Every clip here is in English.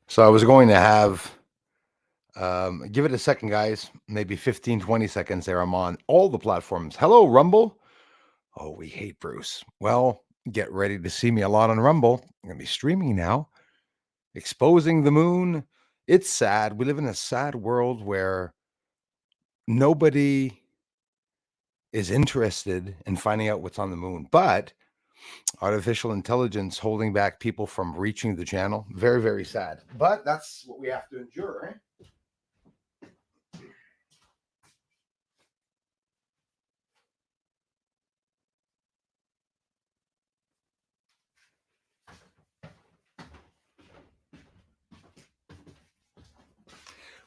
So I was going to have, give it a second, guys, maybe 15, 20 seconds there. I'm on all the platforms. Hello, Rumble. Oh, we hate Bruce. Well, get ready to see me a lot on Rumble. I'm going to be streaming now, exposing the moon. It's sad. We live in a sad world where nobody is interested in finding out what's on the moon, but artificial intelligence holding back people from reaching the channel. Very, very sad. But that's what we have to endure, right?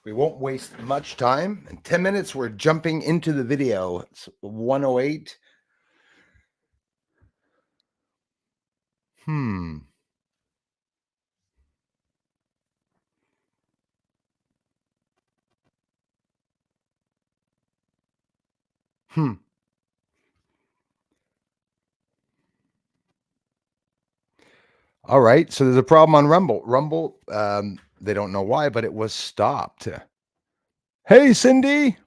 We won't waste much time. In 10 minutes, we're jumping into the video. It's 108. Hmm. Hmm. All right. So there's a problem on Rumble. Rumble, they don't know why, but it was stopped. Hey, Cindy.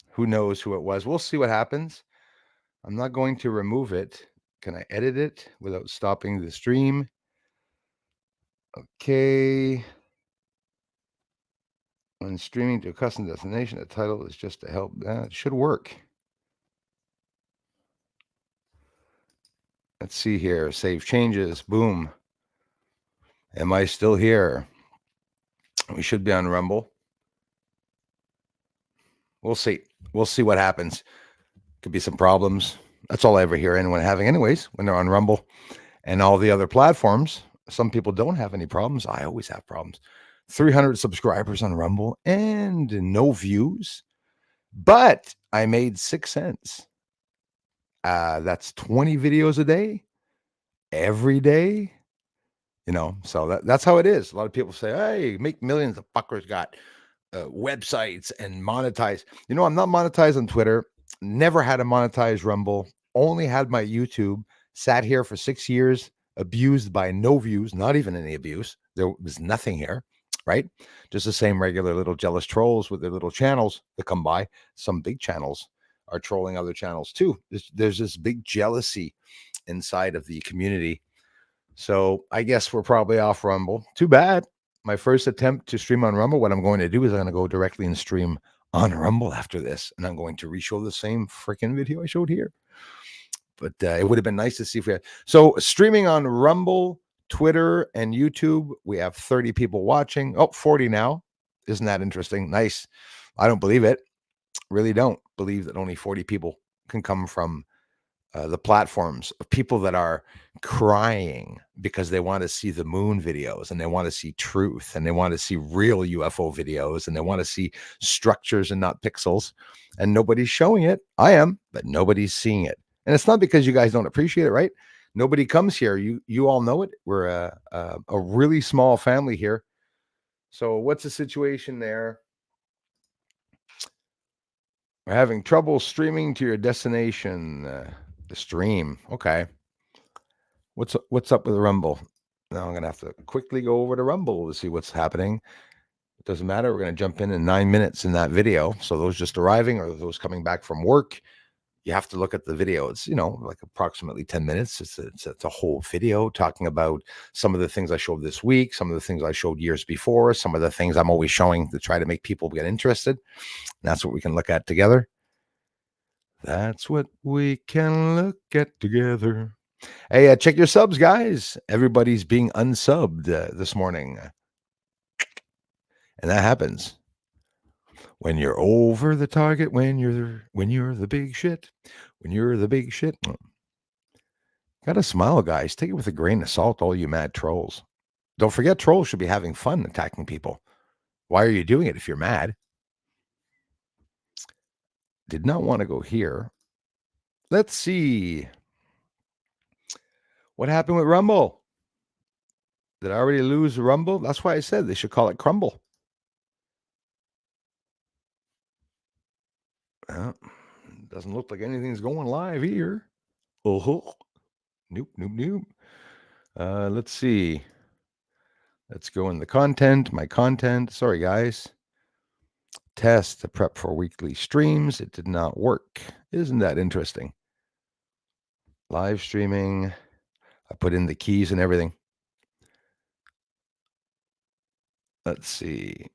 Who knows who it was? We'll see what happens. I'm not going to remove it. Can I edit it without stopping the stream? Okay. When streaming to a custom destination, the title is just to help. It should work. Let's see here. Save changes. Boom. Am I still here? We should be on Rumble. We'll see. We'll see what happens. Could be some problems. That's all I ever hear anyone having, anyways, when they're on Rumble and all the other platforms. Some people don't have any problems. I always have problems. 300 subscribers on Rumble and no views, but I made 6 cents. That's 20 videos a day, every day. So that's how it is. A lot of people say, hey, make millions. The fuckers got websites and monetize. I'm not monetized on Twitter, never had a monetized Rumble, only had my YouTube, sat here for 6 years, abused by no views, not even any abuse. There was nothing here, right? Just the same regular little jealous trolls with their little channels that come by. Some big channels are trolling other channels too. There's this big jealousy inside of the community. So I guess we're probably off Rumble. Too bad. My first attempt to stream on Rumble. What I'm going to do is I'm going to go directly and stream on Rumble after this, and I'm going to reshow the same freaking video I showed here. But it would have been nice to see if we had. So streaming on Rumble, Twitter, and YouTube, we have 30 people watching. Oh, 40 now. Isn't that interesting? Nice. I don't believe it. Really don't believe that only 40 people can come from the platforms of people that are crying because they want to see the moon videos and they want to see truth and they want to see real UFO videos and they want to see structures and not pixels. And nobody's showing it. I am, but nobody's seeing it. And it's not because you guys don't appreciate it, right? Nobody comes here. You all know it. We're a really small family here. So what's the situation there? We're having trouble streaming to your destination. The stream. Okay. What's up with Rumble? Now I'm gonna have to quickly go over to Rumble to see what's happening. It doesn't matter. We're gonna jump in 9 minutes in that video. So those just arriving or those coming back from work, you have to look at the video. It's like approximately 10 minutes. It's a whole video talking about some of the things I showed this week, some of the things I showed years before, some of the things I'm always showing to try to make people get interested. And that's what we can look at together. That's what we can look at together. Hey, check your subs, guys. Everybody's being unsubbed this morning. And that happens when you're over the target, when you're the big shit, when you're the big shit. Gotta smile, guys. Take it with a grain of salt, all you mad trolls. Don't forget, trolls should be having fun attacking people. Why are you doing it if you're mad? Did not want to go here. Let's see. What happened with Rumble? Did I already lose Rumble? That's why I said they should call it Crumble. Doesn't look like anything's going live here. Oh, nope. Let's see. Let's go in the content, my content. Sorry, guys. Test to prep for weekly streams. It did not work. Isn't that interesting? Live streaming. I put in the keys and everything. Let's see.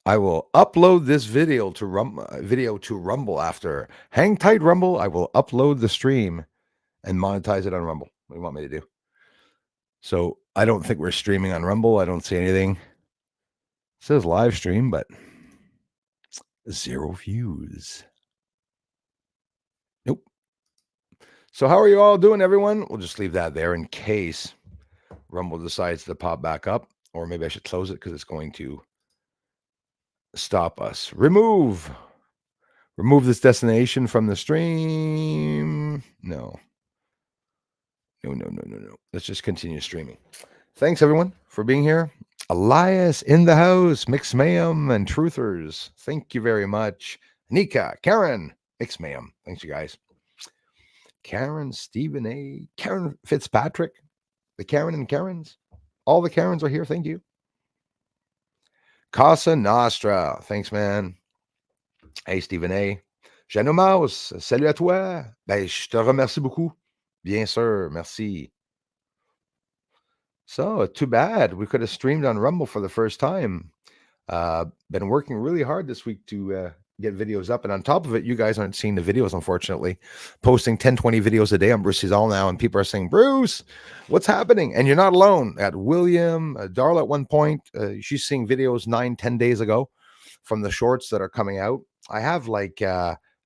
I will upload this video to Rumble after. Hang tight, Rumble. I will upload the stream and monetize it on Rumble. What do you want me to do? So I don't think we're streaming on Rumble. I don't see anything. It says live stream, but 0 views. Nope. So how are you all doing, everyone? We'll just leave that there in case Rumble decides to pop back up, or maybe I should close it because it's going to stop us. Remove this destination from the stream. No. Let's just continue streaming. Thanks, everyone, for being here. Elias in the house, Mix Mayhem and Truthers. Thank you very much. Nika, Karen, Mix Mayhem. Thanks, you guys. Karen, Stephen A, Karen Fitzpatrick, the Karen and Karens. All the Karens are here. Thank you. Casa Nostra. Thanks, man. Hey, Stephen A. Jeannot Mouse, salut à toi. Ben, je te remercie beaucoup. Bien sûr, merci. So, too bad. We could have streamed on Rumble for the first time. Been working really hard this week to get videos up. And on top of it, you guys aren't seeing the videos, unfortunately. Posting 10, 20 videos a day on Bruce Is All now. And people are saying, Bruce, what's happening? And you're not alone. At William, Darla at one point, she's seeing videos 9, 10 days ago from the shorts that are coming out. I have like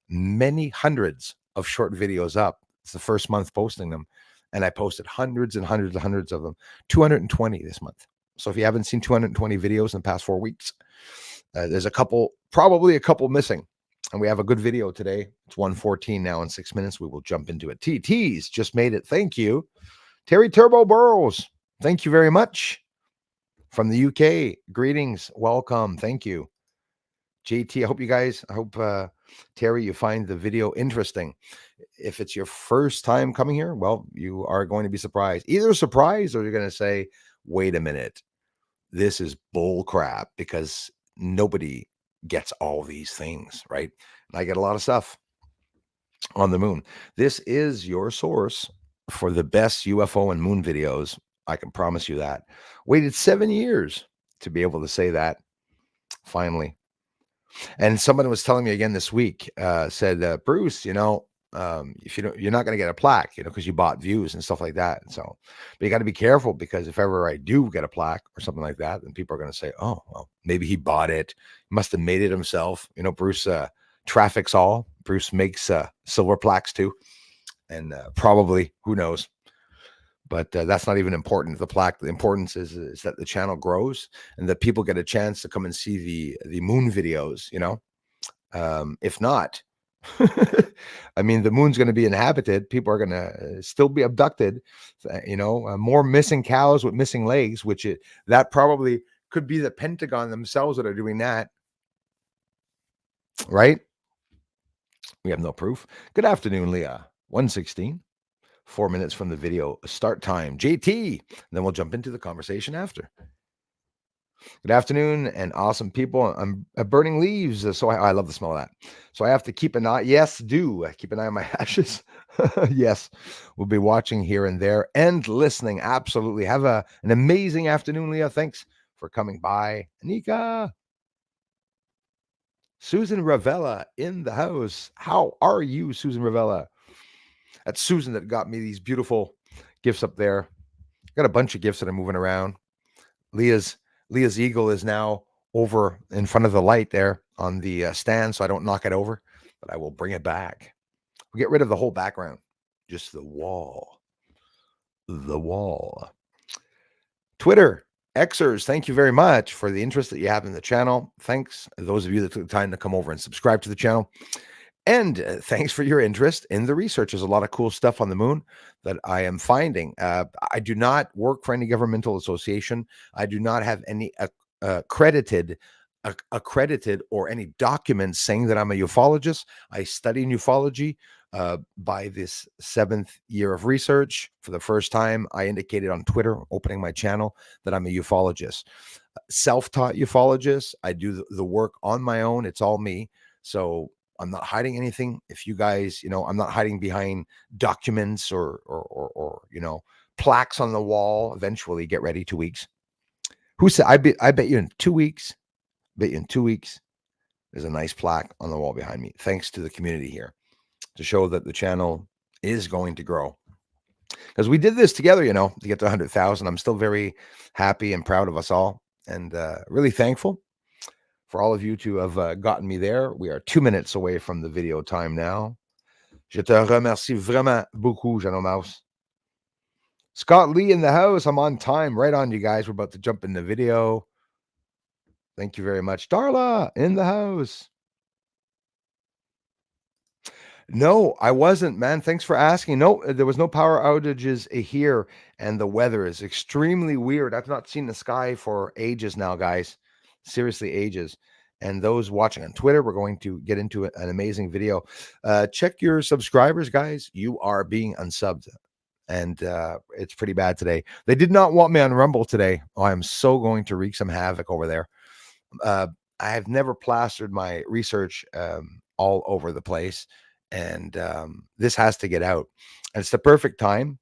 many hundreds of short videos up. It's the first month posting them. And I posted hundreds and hundreds and hundreds of them. 220 this month. So if you haven't seen 220 videos in the past 4 weeks, there's probably a couple missing. And we have a good video today. It's 1:14 now in 6 minutes. We will jump into it. TT's just made it. Thank you. Terry Turbo Burrows. Thank you very much. From the UK. Greetings. Welcome. Thank you. JT, I hope Terry, you find the video interesting. If it's your first time coming here, well, you are going to be surprised. Either surprised or you're going to say, wait a minute, this is bull crap, because nobody gets all these things, right? And I get a lot of stuff on the moon. This is your source for the best UFO and moon videos. I can promise you that. Waited 7 years to be able to say that finally. And someone was telling me again this week, said, Bruce, if you're not going to get a plaque, because you bought views and stuff like that. So, but you got to be careful, because if ever I do get a plaque or something like that, then people are going to say, oh, well, maybe he bought it. He must have made it himself. Bruce traffics all. Bruce makes silver plaques too. And probably, who knows? But that's not even important. The plaque, the importance is that the channel grows and that people get a chance to come and see the moon videos, if not, I mean, the moon's going to be inhabited. People are going to still be abducted, more missing cows with missing legs, that probably could be the Pentagon themselves that are doing that. Right? We have no proof. Good afternoon, Leah. 1:16. 4 minutes from the video start time. JT. And then we'll jump into the conversation after. Good afternoon and awesome people. I'm burning leaves, so I love the smell of that. So I have to keep an eye. Yes, keep an eye on my ashes. Yes, we'll be watching here and there and listening. Absolutely. Have an amazing afternoon, Leah. Thanks for coming by. Anika. Susan Ravella in the house. How are you, Susan Ravella? That's Susan that got me these beautiful gifts up there. Got a bunch of gifts that are moving around. Leah's eagle is now over in front of the light there on the stand, so I don't knock it over, but I will bring it back. We'll get rid of the whole background, just the wall. The wall. Twitter, Xers, thank you very much for the interest that you have in the channel. Thanks, those of you that took the time to come over and subscribe to the channel. And thanks for your interest in the research. There's a lot of cool stuff on the moon that I am finding. I do not work for any governmental association. I do not have any accredited or any documents saying that I'm a ufologist. I study ufology, by this 7th year of research. For the first time, I indicated on Twitter, opening my channel, that I'm a ufologist, self-taught ufologist. I do the work on my own. It's all me. So I'm not hiding anything. If you guys, I'm not hiding behind documents or plaques on the wall. Eventually, get ready, 2 weeks. Who said? I bet you in 2 weeks. Bet you in 2 weeks. There's a nice plaque on the wall behind me. Thanks to the community here, to show that the channel is going to grow. Because we did this together, to get to 100,000. I'm still very happy and proud of us all, and really thankful for all of you to have gotten me there. We are 2 minutes away from the video time now. Je te remercie vraiment beaucoup, Jeannot Mouse. Scott Lee in the house. I'm on time. Right on, you guys. We're about to jump in the video. Thank you very much. Darla in the house. No, I wasn't, man. Thanks for asking. No, there was no power outages here, and the weather is extremely weird. I've not seen the sky for ages now, guys. Seriously, ages. And those watching on Twitter, we're going to get into an amazing video. Check your subscribers, guys. You are being unsubbed, and it's pretty bad today. They did not want me on Rumble today. Oh, I'm so going to wreak some havoc over there. I have never plastered my research all over the place, and this has to get out. And it's the perfect time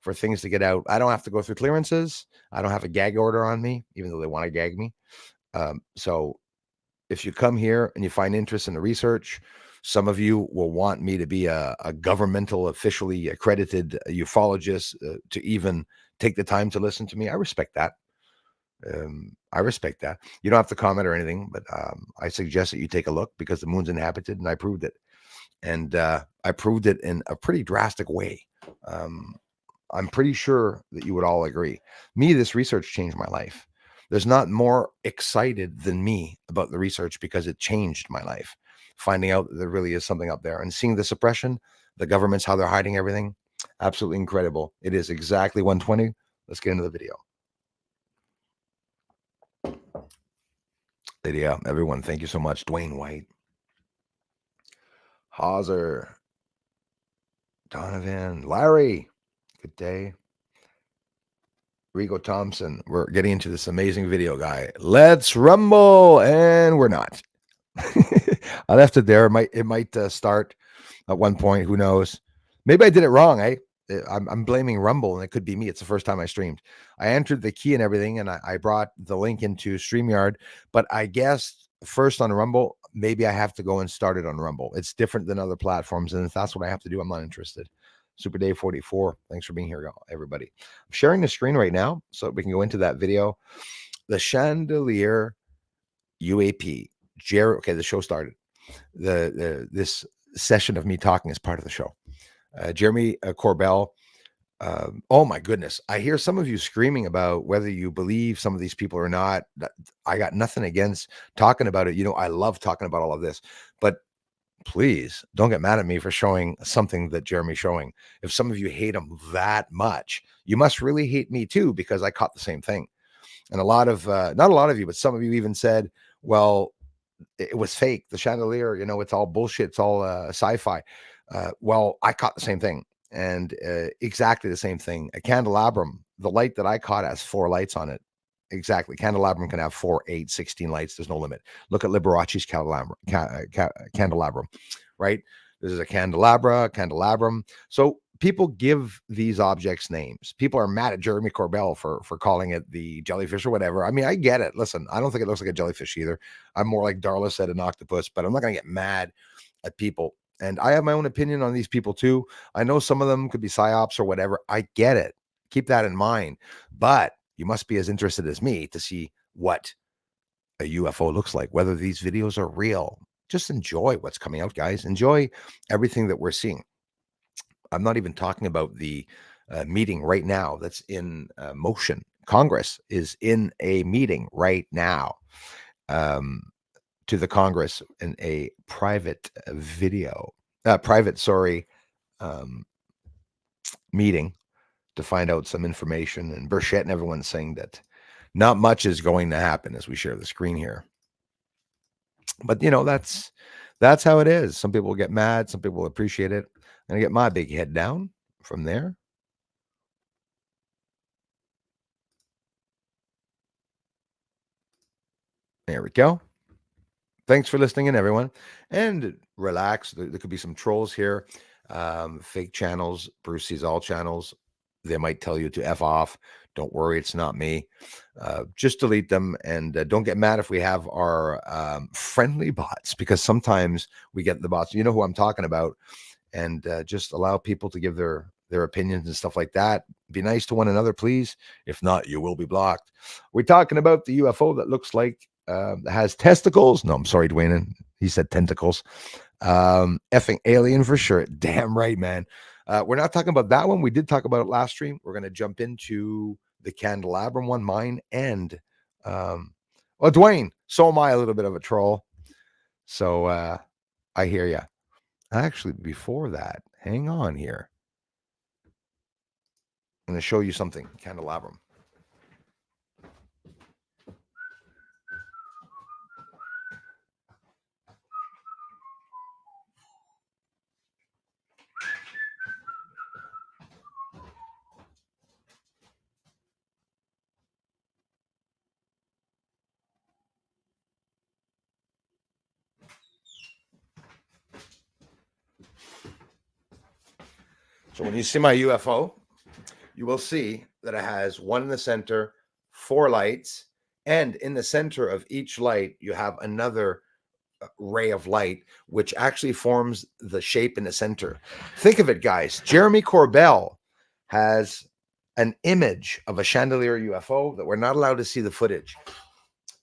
for things to get out. I don't have to go through clearances. I don't have a gag order on me, even though they want to gag me. So if you come here and you find interest in the research, some of you will want me to be a governmental, officially accredited ufologist to even take the time to listen to me. I respect that. I respect that. You don't have to comment or anything, but I suggest that you take a look, because the moon's inhabited, and I proved it. And I proved it in a pretty drastic way. I'm pretty sure that you would all agree. Me, this research changed my life. There's not more excited than me about the research, because it changed my life. Finding out that there really is something up there, and seeing the suppression, the governments, how they're hiding everything. Absolutely incredible. It is exactly 1:20. Let's get into the video. Lydia, everyone, thank you so much. Dwayne White, Hauser, Donovan, Larry, good day. Rigo Thompson, we're getting into this amazing video, guy. Let's rumble, and we're not. I left it there. It might start at one point. Who knows? Maybe I did it wrong. I'm blaming Rumble, and it could be me. It's the first time I streamed. I entered the key and everything, and I brought the link into StreamYard. But I guess first on Rumble, maybe I have to go and start it on Rumble. It's different than other platforms, and if that's what I have to do, I'm not interested. Super Day 44. Thanks for being here, everybody. I'm sharing the screen right now so we can go into that video. The Chandelier UAP. Okay, the show started. This session of me talking is part of the show. Jeremy Corbell. Oh my goodness. I hear some of you screaming about whether you believe some of these people or not. I got nothing against talking about it. I love talking about all of this, but please don't get mad at me for showing something that Jeremy's showing. If some of you hate him that much, you must really hate me too, because I caught the same thing. And a lot of, not a lot of you, but some of you even said, well, it was fake. The chandelier, it's all bullshit. It's all sci-fi. Well, I caught the same thing, and exactly the same thing. A candelabrum, the light that I caught has 4 lights on it. Exactly. Candelabrum can have 4, 8, 16 lights. There's no limit. Look at Liberace's candelabrum, right? This is a candelabrum. So people give these objects names. People are mad at Jeremy Corbell for calling it the jellyfish or whatever. I mean, I get it. Listen, I don't think it looks like a jellyfish either. I'm more like Darla said, an octopus, but I'm not going to get mad at people. And I have my own opinion on these people too. I know some of them could be psyops or whatever. I get it. Keep that in mind. But you must be as interested as me to see what a UFO looks like, whether these videos are real. Just enjoy what's coming out, guys. Enjoy everything that we're seeing. I'm not even talking about the meeting right now that's in motion. Congress is in a meeting right now to the Congress in a private meeting to find out some information. And Burchett and everyone's saying that not much is going to happen as we share the screen here. But that's how it is. Some people get mad, some people appreciate it. And I get my big head down from there. There we go. Thanks for listening in, everyone. And relax. There could be some trolls here, fake channels. Bruce sees all channels. They might tell you to F off. Don't worry, it's not me. Just delete them, and don't get mad if we have our friendly bots, because sometimes we get the bots. You know who I'm talking about. And just allow people to give their opinions and stuff like that. Be nice to one another, please. If not, you will be blocked. We're talking about the UFO that looks like has testicles. No, I'm sorry, Dwayne. He said tentacles. Effing alien for sure. Damn right, man. We're not talking about that one. We did talk about it last stream. We're going to jump into the candelabrum one, mine, and well, Dwayne, so am I a little bit of a troll. So I hear you. Actually, before that, hang on here. I'm going to show you something, candelabrum. So when you see my UFO, you will see that it has one in the center, 4 lights, and in the center of each light, you have another ray of light, which actually forms the shape in the center. Think of it, guys. Jeremy Corbell has an image of a chandelier UFO that we're not allowed to see the footage.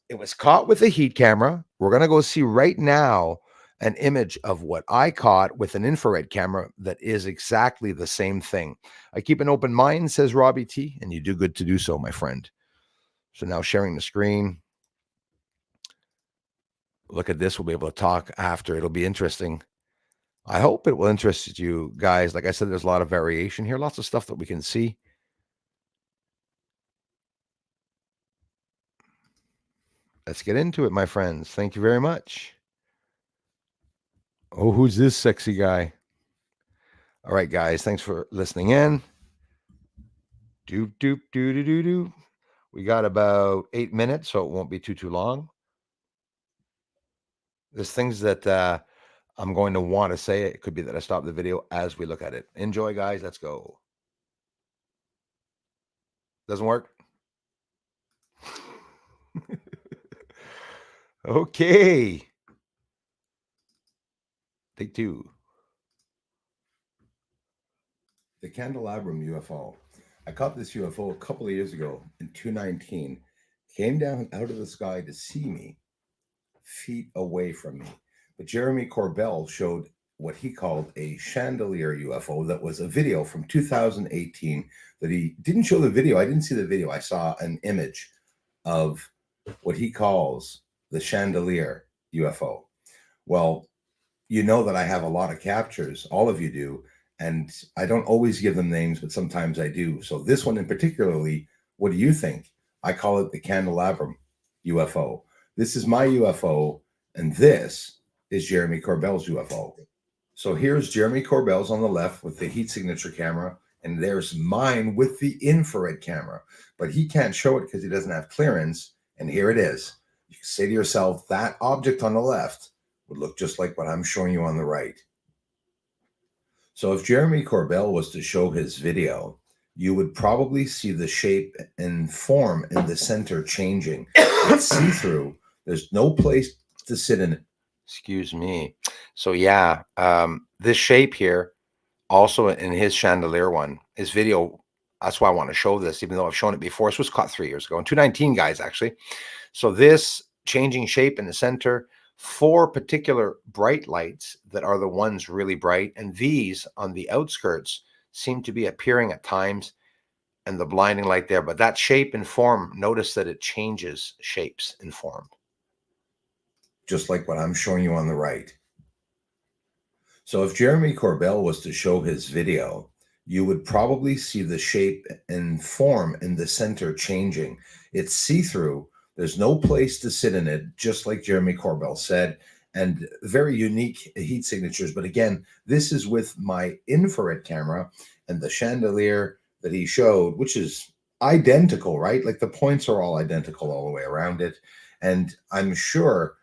It was caught with a heat camera. We're going to go see right now an image of what I caught with an infrared camera that is exactly the same thing. I keep an open mind, says Robbie T, and you do good to do so, my friend. So now sharing the screen. Look at this. We'll be able to talk after. It'll be interesting. I hope it will interest you guys. Like I said, there's a lot of variation here, lots of stuff that we can see. Let's get into it, my friends. Thank you very much. Oh, who's this sexy guy? All right, guys. Thanks for listening in. Doop, doop, doo, doo, doo, doo. We got about 8 minutes, so it won't be too long. There's things that I'm going to want to say. It could be that I stop the video as we look at it. Enjoy, guys. Let's go. Doesn't work? Okay. Take 2. The candelabrum UFO. I caught this UFO a couple of years ago in 2019. Came down out of the sky to see me, feet away from me. But Jeremy Corbell showed what he called a chandelier UFO that was a video from 2018 that he didn't show the video. I didn't see the video. I saw an image of what he calls the chandelier UFO. Well, you know that I have a lot of captures, all of you do, and I don't always give them names, but sometimes I do. So this one in particularly, what do you think? I call it the candelabrum UFO. This is my UFO, and this is Jeremy Corbell's UFO. So here's Jeremy Corbell's on the left with the heat signature camera, and there's mine with the infrared camera. But he can't show it because he doesn't have clearance, and here it is. You can say to yourself, that object on the left would look just like what I'm showing you on the right. So if Jeremy Corbell was to show his video, you would probably see the shape and form in the center changing. It's see-through. There's no place to sit in it. Excuse me. So yeah, this shape here, also in his chandelier one, his video, that's why I want to show this, even though I've shown it before. This was caught 3 years ago, in 2019, guys, actually. So this changing shape in the center, 4 particular bright lights that are the ones really bright, and these on the outskirts seem to be appearing at times, and the blinding light there. But that shape and form, notice that it changes shapes and form, just like what I'm showing you on the right. So if Jeremy Corbell was to show his video, you would probably see the shape and form in the center changing. It's see-through. There's no place to sit in it, just like Jeremy Corbell said. and very unique heat signatures. But again, this is with my infrared camera and the chandelier that he showed, which is identical, right? Like the points are all identical all the way around it. And I'm sure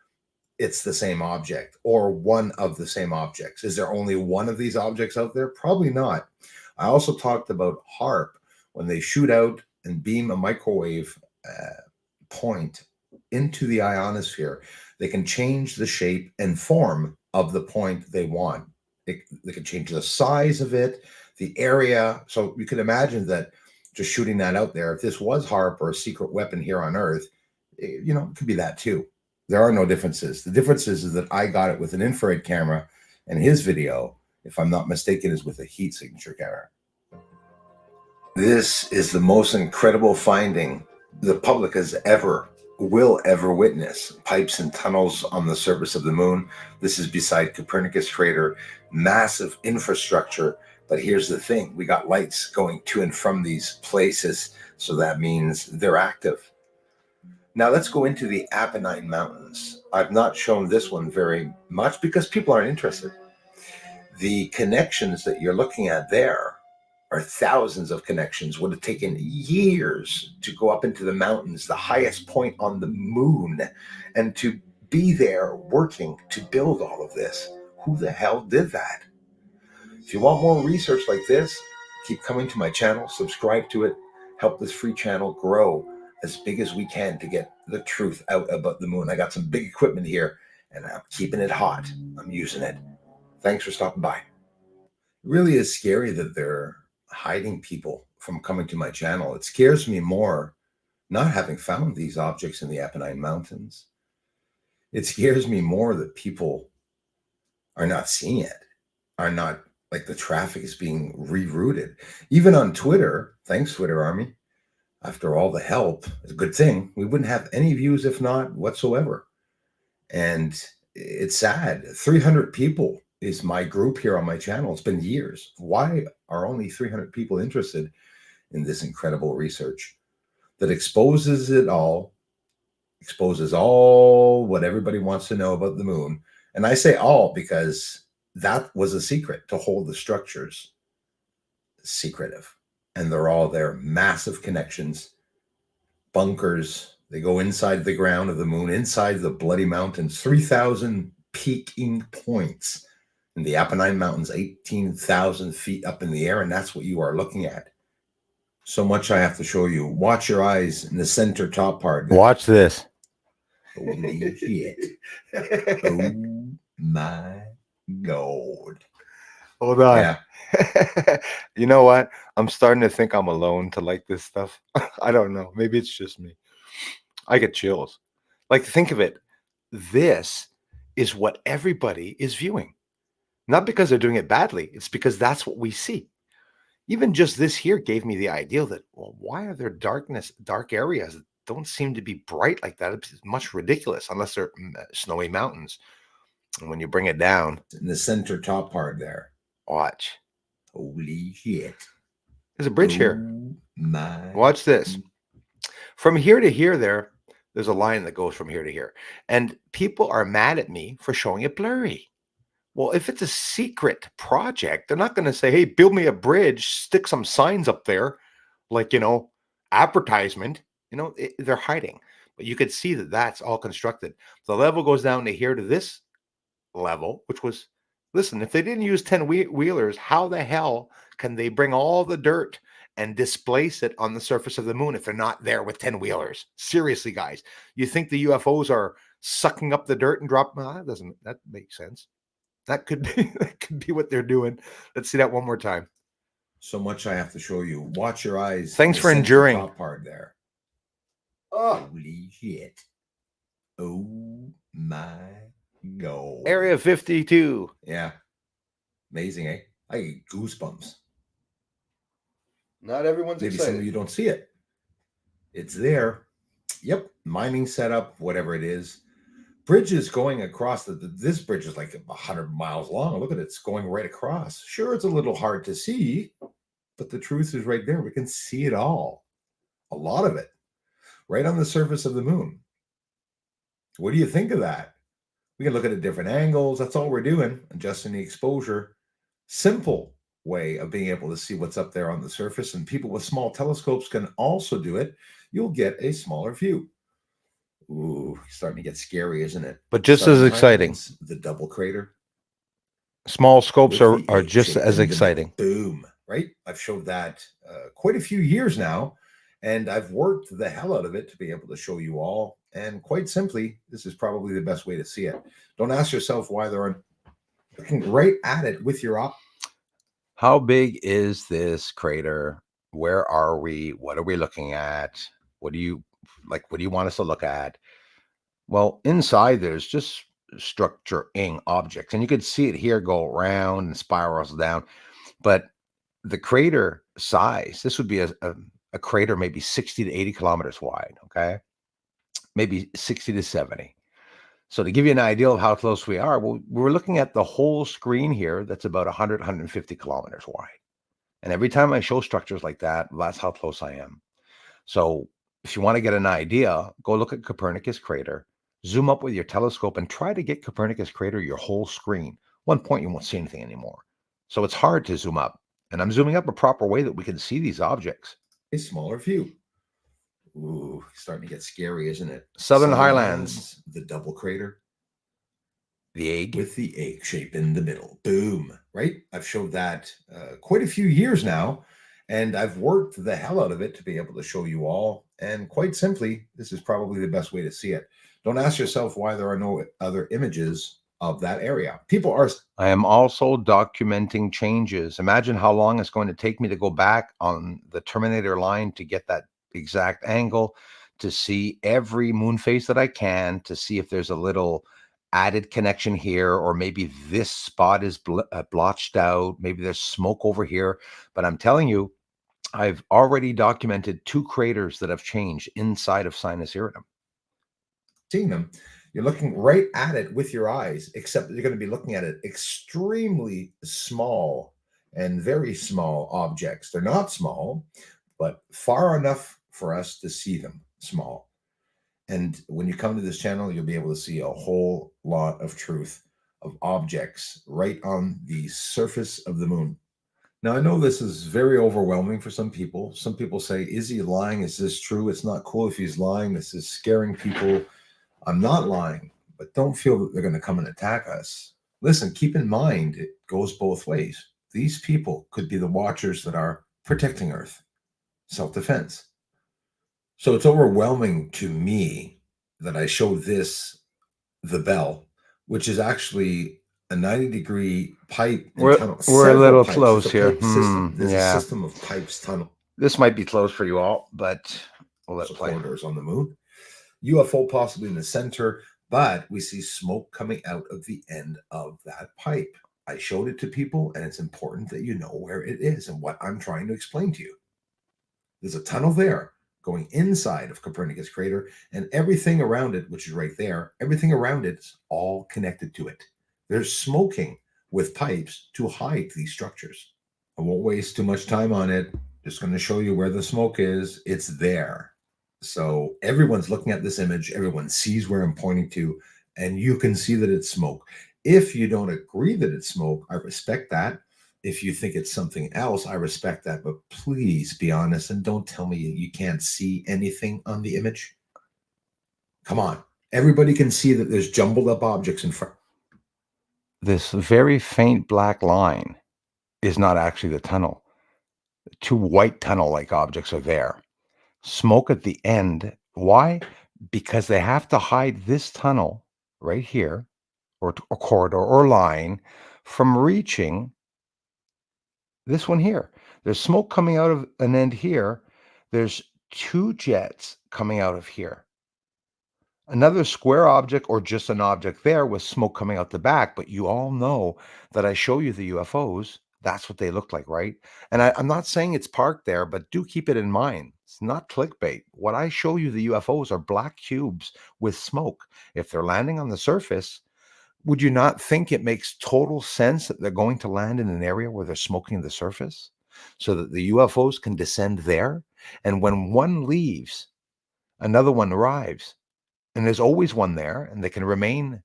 it's the same object or one of the same objects. Is there only one of these objects out there? Probably not. I also talked about HARP when they shoot out and beam a microwave point into the ionosphere. They can change the shape and form of the point they want. They can change the size of it, the area. So you can imagine that just shooting that out there, if this was HARP or a secret weapon here on Earth, it could be that too. There are no differences. The difference is that I got it with an infrared camera, and his video, if I'm not mistaken, is with a heat signature camera. This is the most incredible finding the public will ever witness. Pipes and tunnels on the surface of the moon. This is beside Copernicus crater, massive infrastructure. But here's the thing, we got lights going to and from these places, so that means they're active. Now let's go into the Apennine Mountains. I've not shown this one very much because people aren't interested. The connections that you're looking at there are thousands of connections. Would have taken years to go up into the mountains, the highest point on the moon, and to be there working to build all of this. Who the hell did that? If you want more research like this, keep coming to my channel, subscribe to it, help this free channel grow as big as we can to get the truth out about the moon. I got some big equipment here and I'm keeping it hot. I'm using it. Thanks for stopping by. It really is scary that they're hiding people from coming to my channel. It scares me more not having found these objects in the Apennine Mountains. It scares me more that people are not seeing it, are not, like, the traffic is being rerouted. Even on Twitter, thanks Twitter Army, after all the help, it's a good thing. We wouldn't have any views if not whatsoever. And it's sad. 300 people is my group here on my channel. It's been years. Why are only 300 people interested in this incredible research that exposes all what everybody wants to know about the moon? And I say all because that was a secret, to hold the structures secretive. And they're all there. Massive connections, bunkers. They go inside the ground of the moon, inside the bloody mountains, 3,000 peaking points in the Apennine Mountains, 18,000 feet up in the air. And that's what you are looking at. So much I have to show you. Watch your eyes in the center top part. Watch this. Holy shit. Oh my God. Hold on. Yeah. You know what? I'm starting to think I'm alone to like this stuff. I don't know. Maybe it's just me. I get chills. Like, think of it. This is what everybody is viewing. Not because they're doing it badly. It's because that's what we see. Even just this here gave me the idea that, well, why are there dark areas that don't seem to be bright like that? It's much ridiculous unless they're snowy mountains. And when you bring it down in the center top part there, watch. Holy shit. There's a bridge here. My. Watch this. From here to here there's a line that goes from here to here. And people are mad at me for showing it blurry. Well, if it's a secret project, they're not going to say, hey, build me a bridge, stick some signs up there, like, advertisement. They're hiding. But you could see that that's all constructed. The level goes down to here to this level, which was, listen, if they didn't use 10-wheelers, how the hell can they bring all the dirt and displace it on the surface of the moon if they're not there with 10-wheelers? Seriously, guys, you think the UFOs are sucking up the dirt and dropping? Well, that makes sense. That could be what they're doing. Let's see that one more time. So much I have to show you. Watch your eyes. Thanks for enduring. Top part there. Oh, holy shit. Oh my God. Area 52. Yeah. Amazing, eh? I get goosebumps. Not everyone's excited. Maybe some of you don't see it. It's there. Yep. Mining setup, whatever it is. Bridges going across this bridge is like 100 miles long. Look at it. It's going right across. Sure, it's a little hard to see, but the truth is right there. We can see it all. A lot of it. Right on the surface of the moon. What do you think of that? We can look at it at different angles. That's all we're doing, adjusting the exposure. Simple way of being able to see what's up there on the surface. And people with small telescopes can also do it. You'll get a smaller view. Ooh, starting to get scary, isn't it? But just as exciting. The double crater. Small scopes With are the just egg-shaped as in the middle. exciting. Boom, right? I've showed that quite a few years now, and I've worked the hell out of it to be able to show you all. And quite simply, this is probably the best way to see it. Don't ask yourself why there aren't looking right at it with your op. How big is this crater? Where are we? What are we looking at? What do you like? What do you want us to look at? Well, inside there's just structuring objects, and you could see it here go around and spirals down. But the crater size, this would be a crater maybe 60 to 80 kilometers wide, okay? Maybe 60 to 70. So to give you an idea of how close we are, well, we're looking at the whole screen here that's about 100, 150 kilometers wide. And every time I show structures like that, that's how close I am. So if you want to get an idea, go look at Copernicus crater, zoom up with your telescope and try to get Copernicus crater your whole screen. One point, you won't see anything anymore. So it's hard to zoom up. And I'm zooming up a proper way that we can see these objects. A smaller view. Ooh, starting to get scary, isn't it? Southern Highlands. The double crater. The egg. With the egg shape in the middle. Boom, right? I've showed that quite a few years now, and I've worked the hell out of it to be able to show you all. And quite simply, this is probably the best way to see it. Don't ask yourself why there are no other images of that area. People are. I am also documenting changes. Imagine how long it's going to take me to go back on the Terminator line to get that exact angle, to see every moon phase that I can, to see if there's a little added connection here, or maybe this spot is blotched out. Maybe there's smoke over here. But I'm telling you, I've already documented 2 craters that have changed inside of Sinus Iridum. Seeing them, you're looking right at it with your eyes, except you're going to be looking at it extremely small and very small objects. They're not small, but far enough for us to see them small. And when you come to this channel, you'll be able to see a whole lot of truth of objects right on the surface of the moon. Now, I know this is very overwhelming for some people. Some people say, is he lying? Is this true? It's not cool if he's lying. This is scaring people. I'm not lying, but don't feel that they're going to come and attack us. Listen, keep in mind, it goes both ways. These people could be the watchers that are protecting Earth, self-defense. So it's overwhelming to me that I show this, the bell, which is actually a 90-degree pipe. We're a little close here. There's a system of pipes, tunnel. This might be close for you all, but we'll let play. Corridors on the moon. UFO possibly in the center, but we see smoke coming out of the end of that pipe. I showed it to people, and it's important that you know where it is and what I'm trying to explain to you. There's a tunnel there going inside of Copernicus crater, and everything around it, which is right there, everything around it is all connected to it. There's smoking with pipes to hide these structures. I won't waste too much time on it. Just going to show you where the smoke is. It's there. So everyone's looking at this image. Everyone sees where I'm pointing to, and you can see that it's smoke. If you don't agree that it's smoke, I respect that. If you think it's something else, I respect that. But please be honest and don't tell me you can't see anything on the image. Come on. Everybody can see that there's jumbled up objects in front. This very faint black line is not actually the tunnel. 2 white tunnel-like objects are there. Smoke at the end. Why? Because they have to hide this tunnel right here, or a corridor or line, from reaching this one here. There's smoke coming out of an end here. There's 2 jets coming out of here. Another square object, or just an object there with smoke coming out the back. But you all know that I show you the UFOs. That's what they look like, right? And I'm not saying it's parked there, but do keep it in mind. It's not clickbait. What I show you, the UFOs, are black cubes with smoke. If they're landing on the surface, would you not think it makes total sense that they're going to land in an area where they're smoking the surface so that the UFOs can descend there? And when one leaves, another one arrives. And there's always one there, and they can remain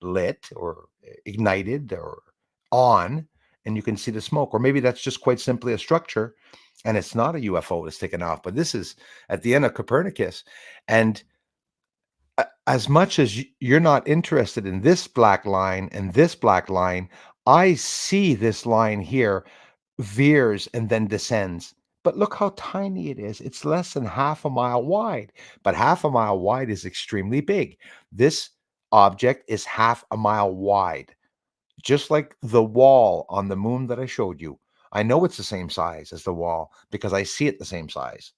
lit or ignited or on, and you can see the smoke. Or maybe that's just quite simply a structure and it's not a UFO that's taken off, but this is at the end of Copernicus. And as much as you're not interested in this black line and this black line, I see this line here veers and then descends. But look how tiny it is. It's less than half a mile wide, but half a mile wide is extremely big. This object is half a mile wide, just like the wall on the moon that I showed you. I know it's the same size as the wall because I see it the same size.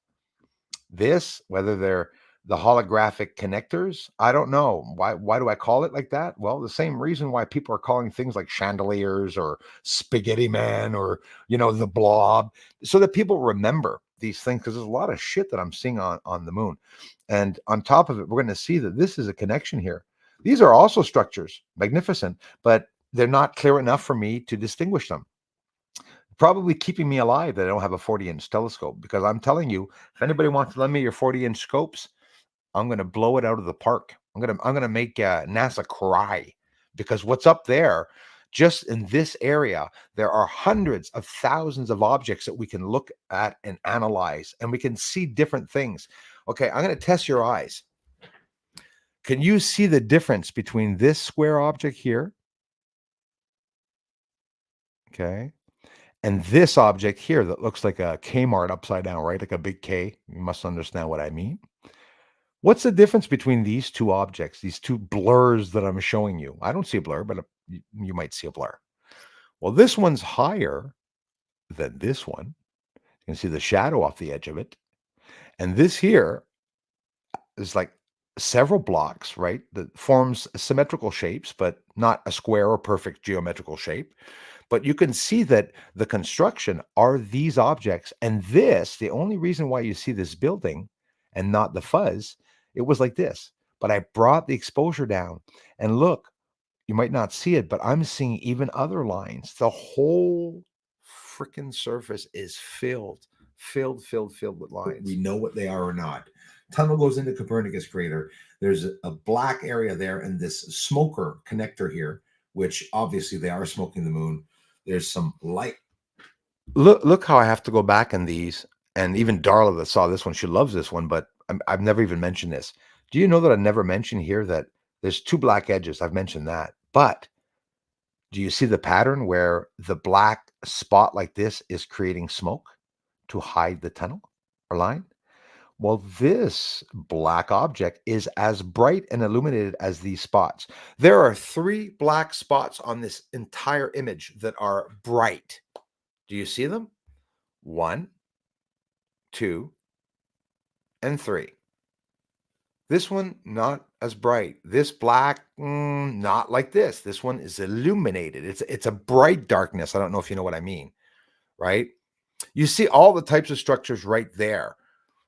This, whether they're the holographic connectors, I don't know. Why do I call it like that? Well, the same reason why people are calling things like chandeliers or spaghetti man or, the blob, so that people remember these things, because there's a lot of shit that I'm seeing on the moon. And on top of it, we're going to see that this is a connection here. These are also structures, magnificent, but they're not clear enough for me to distinguish them. Probably keeping me alive that I don't have a 40-inch telescope, because I'm telling you, if anybody wants to lend me your 40-inch scopes, I'm going to blow it out of the park. I'm going to make NASA cry, because what's up there, just in this area, there are hundreds of thousands of objects that we can look at and analyze, and we can see different things. Okay, I'm going to test your eyes. Can you see the difference between this square object here? Okay. And this object here that looks like a Kmart upside down, right? Like a big K. You must understand what I mean. What's the difference between these two objects, these two blurs that I'm showing you? I don't see a blur, but you might see a blur. Well, this one's higher than this one. You can see the shadow off the edge of it. And this here is like several blocks, right? That forms symmetrical shapes, but not a square or perfect geometrical shape. But you can see that the construction are these objects. And this, the only reason why you see this building and not the fuzz, it was like this. But I brought the exposure down. And look, you might not see it, but I'm seeing even other lines. The whole freaking surface is filled with lines. We know what they are or not. Tunnel goes into Copernicus crater. There's a black area there and this smoker connector here, which obviously they are smoking the moon. There's some light. Look how I have to go back in these. And even Darla that saw this one, she loves this one, but I've never even mentioned this. Do you know that I never mentioned here that there's two black edges? I've mentioned that. But do you see the pattern where the black spot like this is creating smoke to hide the tunnel or line? Well, this black object is as bright and illuminated as these spots. There are 3 black spots on this entire image that are bright. Do you see them? 1, 2, and 3. This one, not as bright. This black, not like this. This one is illuminated. It's a bright darkness. I don't know if you know what I mean, right? You see all the types of structures right there.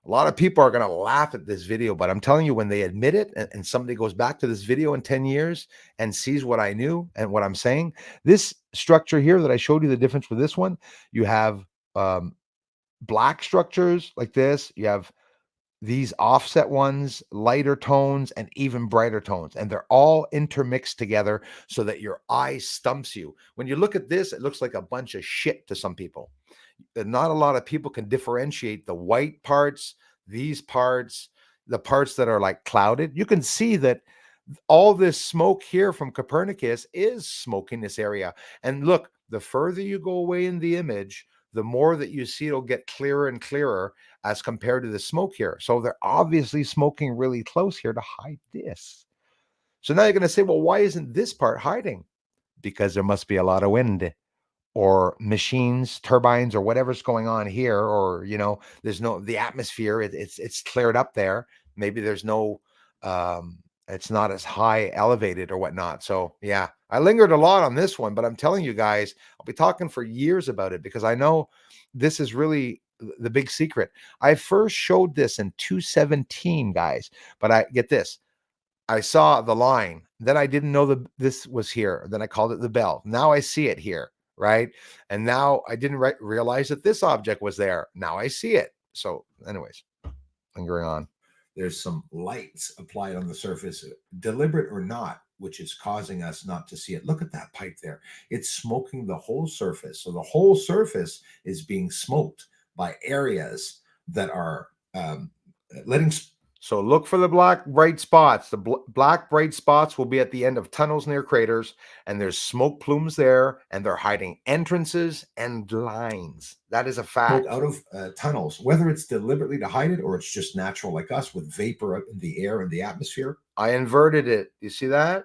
A lot of people are going to laugh at this video, but I'm telling you, when they admit it and somebody goes back to this video in 10 years and sees what I knew and what I'm saying, this structure here that I showed you, the difference with this one, you have black structures like this. You have these offset ones, lighter tones, and even brighter tones. And they're all intermixed together so that your eye stumps you. When you look at this, it looks like a bunch of shit to some people. Not a lot of people can differentiate the white parts, these parts, the parts that are like clouded. You can see that all this smoke here from Copernicus is smoke in this area. And look, the further you go away in the image, the more that you see it'll get clearer and clearer as compared to the smoke here. So they're obviously smoking really close here to hide this. So now you're going to say, well, why isn't this part hiding? Because there must be a lot of wind or machines, turbines, or whatever's going on here, or there's no the atmosphere. It's cleared up there. Maybe there's no, it's not as high elevated or whatnot. So yeah, I lingered a lot on this one, but I'm telling you guys, I'll be talking for years about it because I know this is really the big secret. I first showed this in 2017, guys, but I get this. I saw the line, then I didn't know this was here. Then I called it the bell. Now I see it here, right? And now I didn't realize that this object was there. Now I see it. So anyways, lingering on. there's some lights applied on the surface, deliberate or not, which is causing us not to see it. Look at that pipe there. It's smoking the whole surface. So the whole surface is being smoked by areas that are letting. So look for the black bright spots. The black bright spots will be at the end of tunnels near craters, and there's smoke plumes there, and they're hiding entrances and lines. That is a fact. Out of tunnels, whether it's deliberately to hide it or it's just natural like us with vapor in the air and the atmosphere. I inverted it. You see that?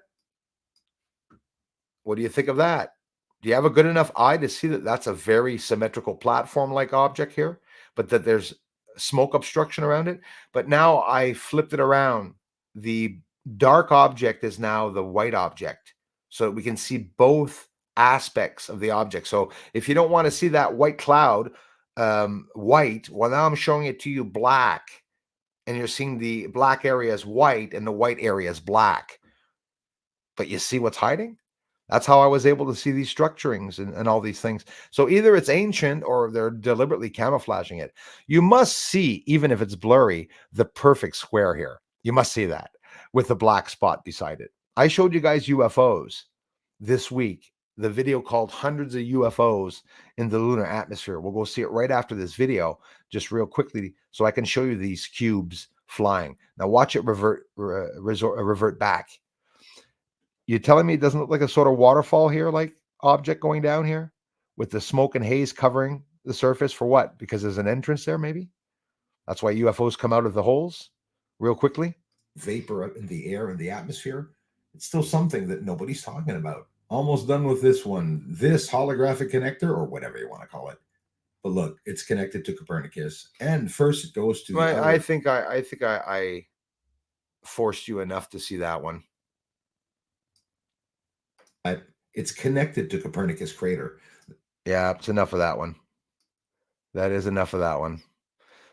What do you think of that? Do you have a good enough eye to see that that's a very symmetrical platform-like object here, but that there's smoke obstruction around it? But now I flipped it around. The dark object is now the white object, so that we can see both aspects of the object. So if you don't want to see that white cloud, white, well, now I'm showing it to you black, and you're seeing the black area is white and the white area is black. But you see what's hiding? That's how I was able to see these structurings and all these things. So either it's ancient or they're deliberately camouflaging it. You must see, even if it's blurry, the perfect square here. You must see that with the black spot beside it. I showed you guys UFOs this week, the video called Hundreds of UFOs in the Lunar Atmosphere. We'll go see it right after this video, just real quickly, so I can show you these cubes flying. Now watch it revert back. You telling me it doesn't look like a sort of waterfall here, like object going down here with the smoke and haze covering the surface for what? Because there's an entrance there, maybe? That's why UFOs come out of the holes real quickly? Vapor up in the air and the atmosphere. It's still something that nobody's talking about. Almost done with this one, this holographic connector, or whatever you want to call it. But look, it's connected to Copernicus, and first it goes to the Right, other. I think I forced you enough to see that one. It's connected to Copernicus crater. Yeah, it's enough of that one. That is enough of that one.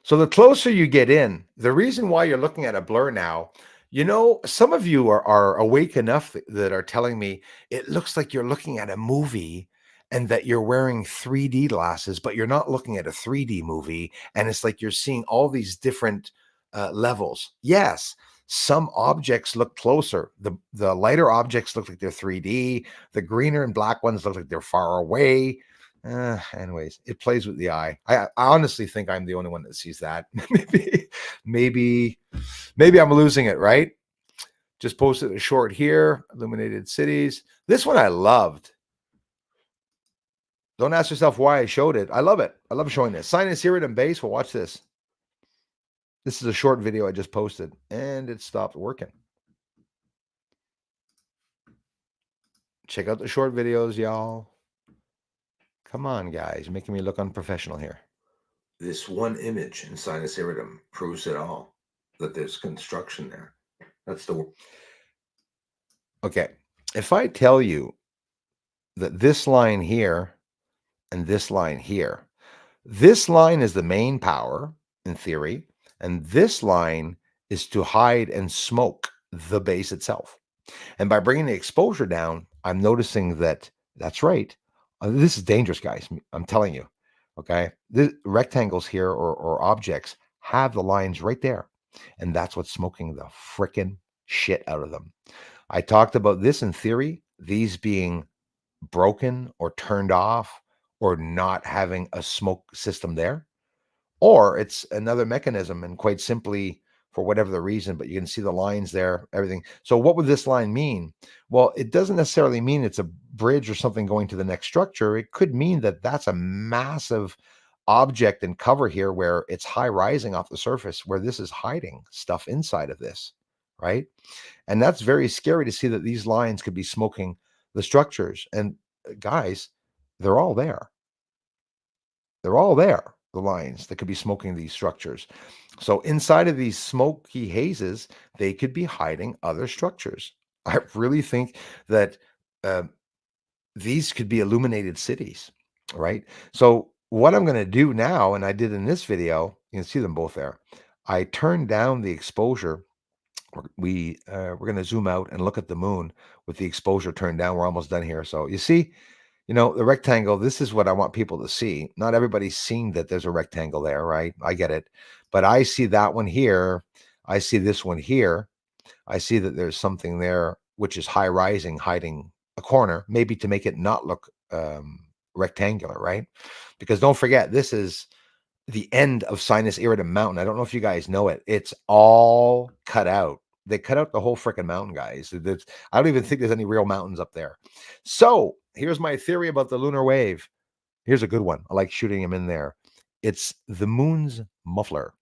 So the closer you get in, the reason why you're looking at a blur now, you know, some of you are awake enough that are telling me it looks like you're looking at a movie and that you're wearing 3D glasses, but you're not looking at a 3D movie. And it's like you're seeing all these different levels. Yes, some objects look closer. The lighter objects look like they're 3D. The greener and black ones look like they're far away. Anyways, it plays with the eye. I honestly think I'm the only one that sees that. maybe I'm losing it, right? Just posted a short here, illuminated cities. This one I loved. Don't ask yourself why I showed it. I love it. I love showing this. Sinus iridium base. Well, watch this. This is a short video I just posted, and it stopped working. Check out the short videos, y'all. Come on, guys. You're making me look unprofessional here. This one image in sinus iridium proves it all, that there's construction there. That's the... Okay. If I tell you that this line here and this line here, this line is the main power in theory, and this line is to hide and smoke the base itself. And by bringing the exposure down, I'm noticing that that's right. This is dangerous, guys. I'm telling you. Okay. The rectangles here or objects have the lines right there. And that's what's smoking the frickin' shit out of them. I talked about this in theory, these being broken or turned off or not having a smoke system there. Or it's another mechanism, and quite simply, for whatever the reason, but you can see the lines there, everything. So what would this line mean? Well, it doesn't necessarily mean it's a bridge or something going to the next structure. It could mean that that's a massive object and cover here where it's high rising off the surface, where this is hiding stuff inside of this, right? And that's very scary to see that these lines could be smoking the structures. And guys, they're all there. They're all there, the lines that could be smoking these structures. So inside of these smoky hazes, they could be hiding other structures. I really think that these could be illuminated cities, right? So what I'm going to do now, and I did in this video, you can see them both there. I turned down the exposure. We're going to zoom out and look at the moon with the exposure turned down. We're almost done here. So you see, you know, the rectangle, this is what I want people to see. Not everybody's seeing that there's a rectangle there, right? I get it. But I see that one here. I see this one here. I see that there's something there which is high rising, hiding a corner, maybe to make it not look rectangular, right? Because don't forget, this is the end of Sinus Iridum Mountain. I don't know if you guys know it. It's all cut out. They cut out the whole freaking mountain, guys. I don't even think there's any real mountains up there. So here's my theory about the lunar wave. Here's a good one. I like shooting them in there. It's the moon's muffler.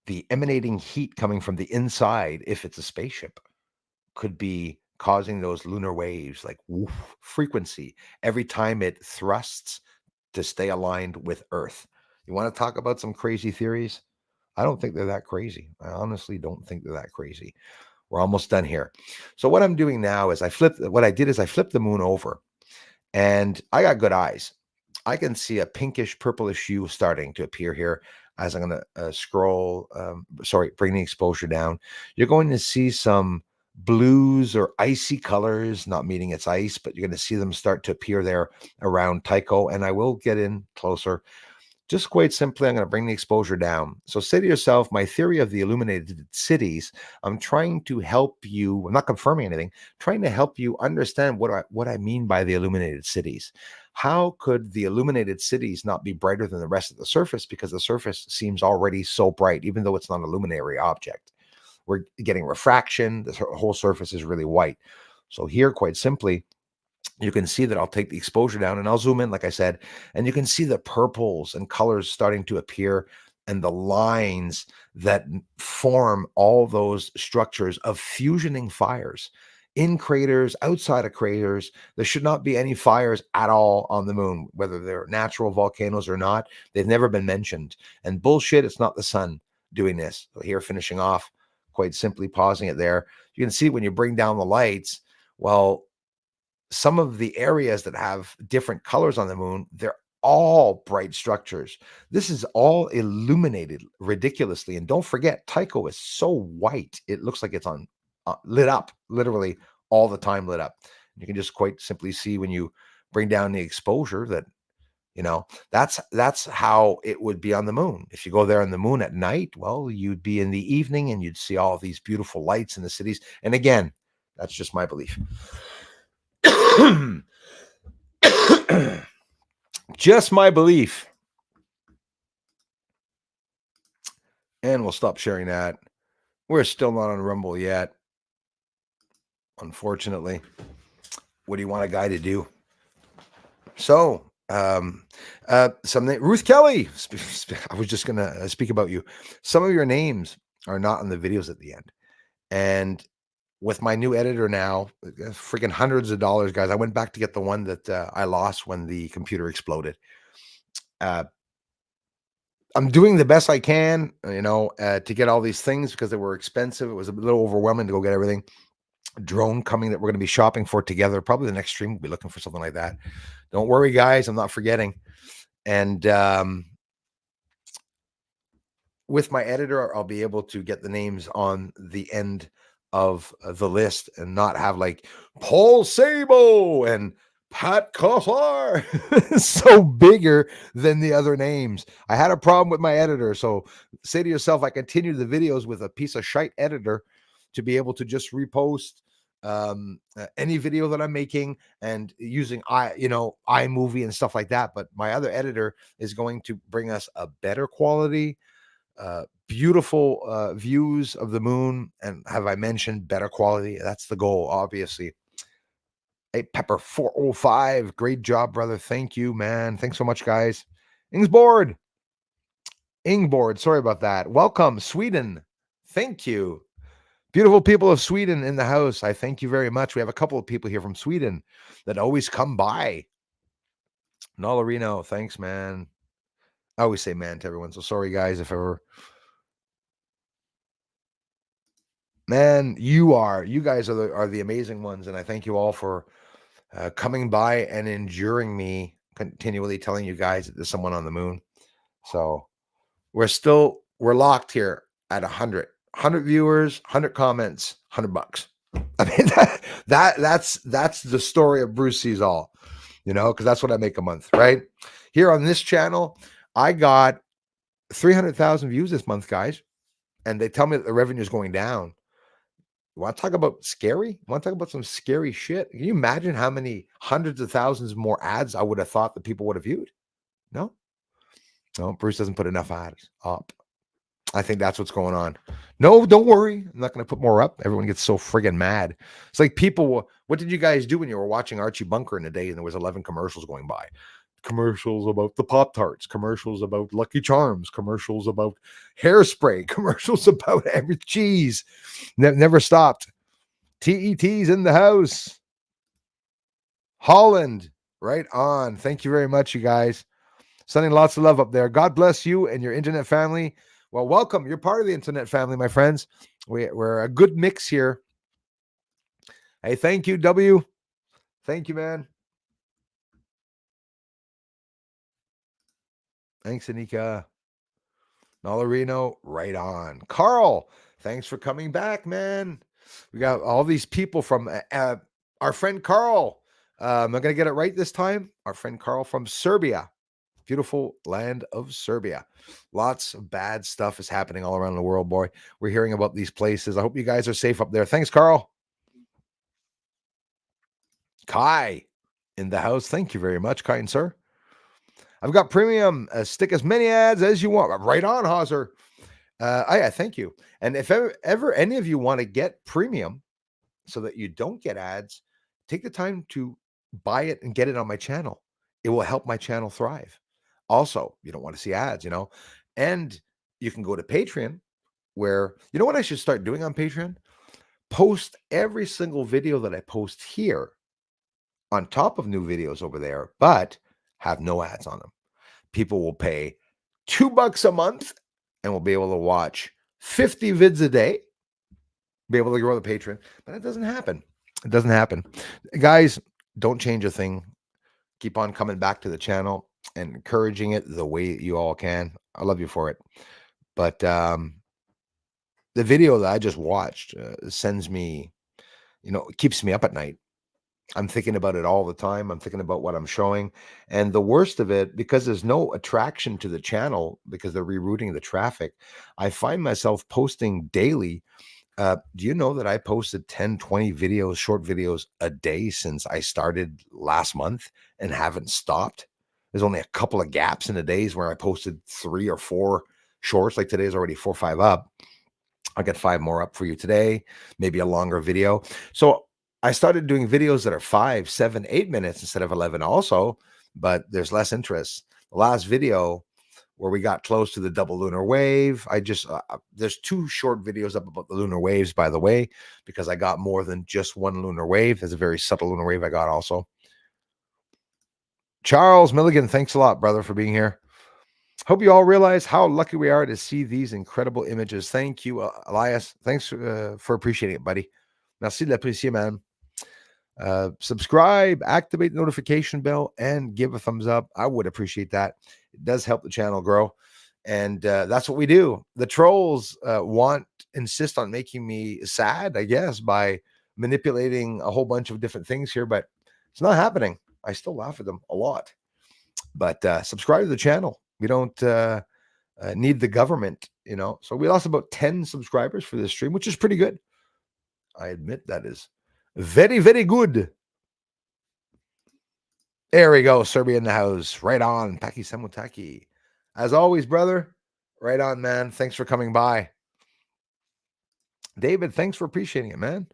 The emanating heat coming from the inside, if it's a spaceship, could be causing those lunar waves, like woof, frequency, every time it thrusts to stay aligned with Earth. You want to talk about some crazy theories? I don't think they're that crazy. I honestly don't think they're that crazy. We're almost done here. So what I'm doing now is I flipped the moon over, and I got good eyes. I can see a pinkish purplish hue starting to appear here as I'm going to bring the exposure down. You're going to see some blues or icy colors, not meaning it's ice, but you're going to see them start to appear there around Tycho. And I will get in closer. Just quite simply, I'm going to bring the exposure down. So say to yourself, my theory of the illuminated cities, I'm trying to help you, I'm not confirming anything, trying to help you understand what I mean by the illuminated cities. How could the illuminated cities not be brighter than the rest of the surface? Because the surface seems already so bright, even though it's not a luminary object. We're getting refraction. The whole surface is really white. So here, quite simply, you can see that I'll take the exposure down and I'll zoom in, like I said, and you can see the purples and colors starting to appear and the lines that form all those structures of fusioning fires in craters, outside of craters. There should not be any fires at all on the moon, whether they're natural volcanoes or not. They've never been mentioned. And bullshit, it's not the sun doing this. So here, finishing off, quite simply pausing it there. You can see when you bring down the lights, well, some of the areas that have different colors on the moon, they're all bright structures. This is all illuminated ridiculously. And don't forget, Tycho is so white, it looks like it's on lit up, literally all the time lit up. You can just quite simply see when you bring down the exposure that, that's how it would be on the moon. If you go there on the moon at night, well, you'd be in the evening and you'd see all these beautiful lights in the cities. And again, that's just my belief. Just my belief. And we'll stop sharing that. We're still not on Rumble yet, unfortunately. What do you want a guy to do? So, Ruth Kelly. I was just gonna speak about you. Some of your names are not on the videos at the end, and with my new editor now, freaking hundreds of dollars, guys. I went back to get the one that I lost when the computer exploded. I'm doing the best I can, to get all these things because they were expensive. It was a little overwhelming to go get everything. Drone coming that we're going to be shopping for together. Probably the next stream we'll be looking for something like that. Don't worry, guys. I'm not forgetting. And with my editor, I'll be able to get the names on the end of the list and not have like Paul Sabo and Pat Kossar so bigger than the other names. I had a problem with my editor. So say to yourself, I continue the videos with a piece of shite editor to be able to just repost any video that I'm making and using iMovie and stuff like that. But my other editor is going to bring us a better quality, beautiful views of the moon, and have I mentioned better quality? That's the goal, obviously. Hey, Pepper 405, great job, brother. Thank you, man. Thanks so much, guys. Ingborg, sorry about that. Welcome, Sweden. Thank you. Beautiful people of Sweden in the house. I thank you very much. We have a couple of people here from Sweden that always come by. Nolarino, thanks, man. I always say man to everyone, so sorry, guys, if ever. Man, you guys are the amazing ones, and I thank you all for coming by and enduring me continually telling you guys that there's someone on the moon. So we're locked here at 100 viewers, 100 comments, $100. I mean, that's the story of Bruce Sees All, because that's what I make a month, right? Here on this channel, I got 300,000 views this month, guys. and they tell me that the revenue is going down. You want to talk about scary? You want to talk about some scary shit? Can you imagine how many hundreds of thousands more ads I would have thought that people would have viewed? No, Bruce doesn't put enough ads up. I think that's what's going on. No, don't worry. I'm not going to put more up. Everyone gets so friggin' mad. It's like people, what did you guys do when you were watching Archie Bunker in a day and there was 11 commercials going by? Commercials about the Pop-Tarts, commercials about Lucky Charms, commercials about hairspray, commercials about every cheese. Never stopped. TET's in the house. Holland, right on. Thank you very much, you guys. Sending lots of love up there. God bless you and your internet family. Well, welcome. You're part of the internet family, my friends. We're a good mix here. Hey, thank you, W. Thank you, man. Thanks, Anika. Nalarino, right on. Carl, thanks for coming back, man. We got all these people from our friend Carl. I'm going to get it right this time. Our friend Carl from Serbia. Beautiful land of Serbia. Lots of bad stuff is happening all around the world, boy. We're hearing about these places. I hope you guys are safe up there. Thanks, Carl. Kai in the house. Thank you very much, kind sir. I've got premium. Stick as many ads as you want. Right on, Hauser. Yeah, thank you. And if ever any of you want to get premium so that you don't get ads, take the time to buy it and get it on my channel. It will help my channel thrive. Also, you don't want to see ads, and you can go to Patreon where, you know what I should start doing on Patreon? Post every single video that I post here on top of new videos over there, but have no ads on them. People will pay $2 a month and will be able to watch 50 vids a day, be able to grow the Patreon, but it doesn't happen. It doesn't happen. Guys, don't change a thing. Keep on coming back to the channel and encouraging it the way you all can. I love you for it. But the video that I just watched sends me, it keeps me up at night. I'm thinking about it all the time. I'm thinking about what I'm showing. And the worst of it, because there's no attraction to the channel, because they're rerouting the traffic, I find myself posting daily. Do you know that I posted 10, 20 videos, short videos a day since I started last month and haven't stopped? There's only a couple of gaps in the days where I posted 3 or 4 shorts. Like today's already 4 or 5 up. I'll get 5 more up for you today, maybe a longer video. So I started doing videos that are 5, 7, 8 minutes instead of 11 also, but there's less interest. The last video where we got close to the double lunar wave, there's 2 short videos up about the lunar waves, by the way, because I got more than just one lunar wave. There's a very subtle lunar wave I got also. Charles Milligan, thanks a lot, brother, for being here. Hope you all realize how lucky we are to see these incredible images. Thank you, Elias. Thanks for appreciating it, buddy. Merci de l'apprécier, man. Subscribe, activate the notification bell, and give a thumbs up. I would appreciate that. It does help the channel grow. And that's what we do. The trolls insist on making me sad, I guess, by manipulating a whole bunch of different things here, but it's not happening. I still laugh at them a lot. But subscribe to the channel. We don't need the government, So we lost about 10 subscribers for this stream, which is pretty good. I admit that is very, very good. There we go. Serbia in the house. Right on. Paki Samutaki. As always, brother. Right on, man. Thanks for coming by. David, thanks for appreciating it, man.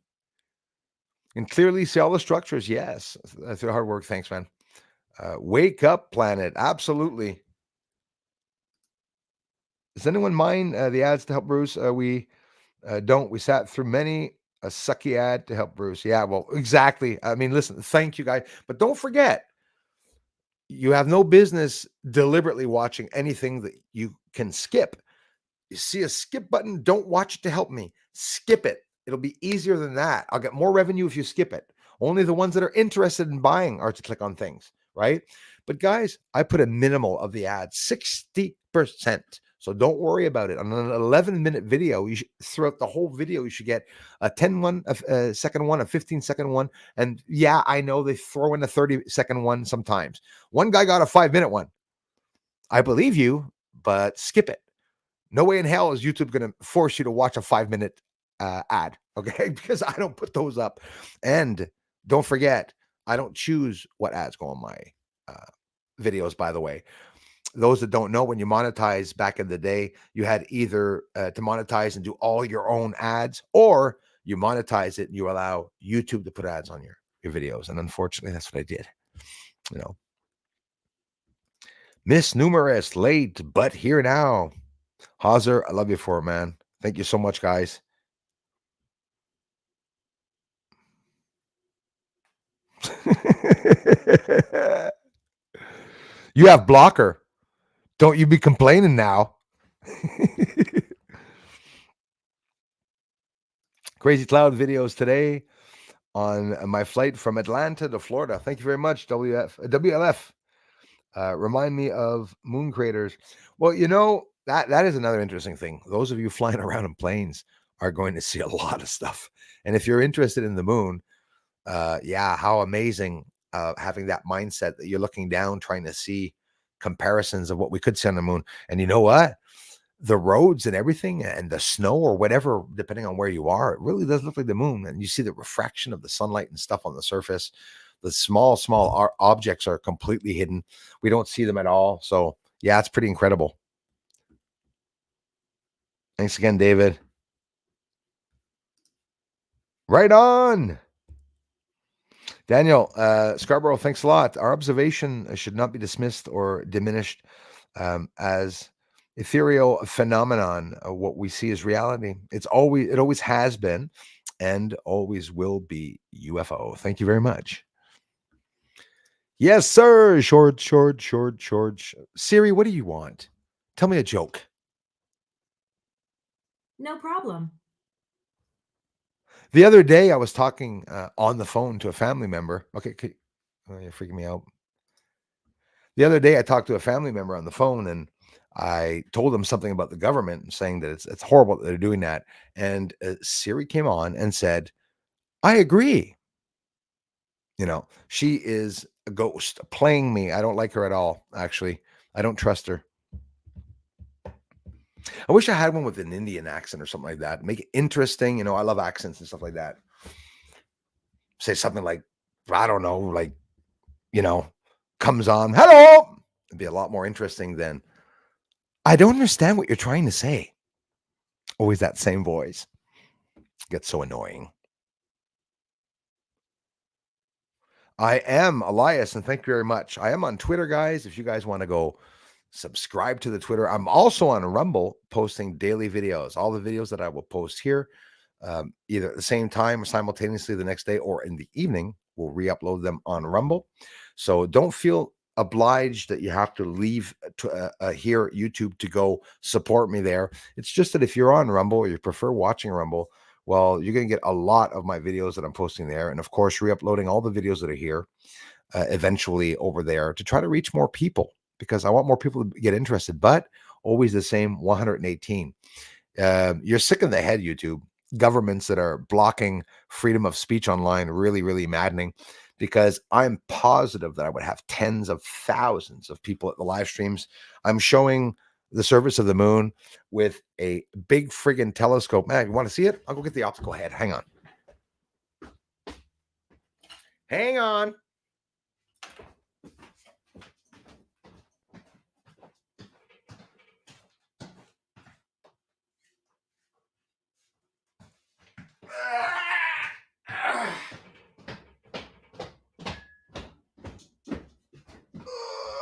And clearly see all the structures. Yes. That's your hard work. Thanks, man. Wake up, planet. Absolutely. Does anyone mind the ads to help Bruce? We don't. We sat through many a sucky ad to help Bruce. Yeah, well, exactly. I mean, listen, thank you, guys. But don't forget, you have no business deliberately watching anything that you can skip. You see a skip button, don't watch it to help me. Skip it. It'll be easier than that. I'll get more revenue if you skip it. Only the ones that are interested in buying are to click on things, right? But guys, I put a minimal of the ad, 60%. So don't worry about it. On an 11-minute video, throughout the whole video, you should get a 10-second one, a 15-second one. And yeah, I know they throw in a 30-second one sometimes. One guy got a 5-minute one. I believe you, but skip it. No way in hell is YouTube going to force you to watch a 5-minute ad, okay? Because I don't put those up. And don't forget, I don't choose what ads go on my videos, by the way. Those that don't know, when you monetize back in the day, you had either to monetize and do all your own ads, or you monetize it and you allow YouTube to put ads on your videos. And unfortunately, that's what I did. You know, Miss Numerous, late, but here now. Hauser, I love you for it, man. Thank you so much, guys. You have blocker. Don't you be complaining now. Crazy Cloud videos today on my flight from Atlanta to Florida. Thank you very much, WLF. Remind me of moon craters. Well, you know, that is another interesting thing. Those of you flying around in planes are going to see a lot of stuff. And if you're interested in the moon, yeah, how amazing having that mindset that you're looking down, trying to see comparisons of what we could see on the moon. And you know what? The roads and everything and the snow or whatever, depending on where you are, it really does look like the moon. And you see the refraction of the sunlight and stuff on the surface. The small objects are completely hidden. We don't see them at all. So yeah, it's pretty incredible. Thanks again, David. Right on. Daniel, Scarborough, thanks a lot. Our observation should not be dismissed or diminished as ethereal phenomenon. What we see is reality. It always has been and always will be UFO. Thank you very much. Yes, sir. Short. Siri, what do you want? Tell me a joke. No problem. The other day, I was talking on the phone to a family member. Okay, you're freaking me out. The other day, I talked to a family member on the phone, and I told them something about the government, and saying that it's horrible that they're doing that. And Siri came on and said, "I agree." You know, she is a ghost playing me. I don't like her at all. Actually, I don't trust her. I wish I had one with an Indian accent or something like that. Make it interesting. You know, I love accents and stuff like that. Say something like, I don't know, like, you know, comes on, hello. It'd be a lot more interesting than, I don't understand what you're trying to say. Always that same voice. Gets so annoying. I am Elias, and thank you very much. I am on Twitter, guys. If you guys want to go subscribe to the Twitter, I'm also on Rumble posting daily videos. All the videos that I will post here, either at the same time or simultaneously the next day or in the evening, we'll re-upload them on Rumble. So don't feel obliged that you have to leave here at YouTube to go support me there. It's just that if you're on Rumble or you prefer watching Rumble, well, you're going to get a lot of my videos that I'm posting there. And of course, re-uploading all the videos that are here eventually over there to try to reach more people, because I want more people to get interested, but always the same 118. You're sick in the head, YouTube. Governments that are blocking freedom of speech online, really, really maddening, because I'm positive that I would have tens of thousands of people at the live streams. I'm showing the surface of the moon with a big friggin' telescope. Man, you want to see it? I'll go get the optical head. Hang on. Hang on.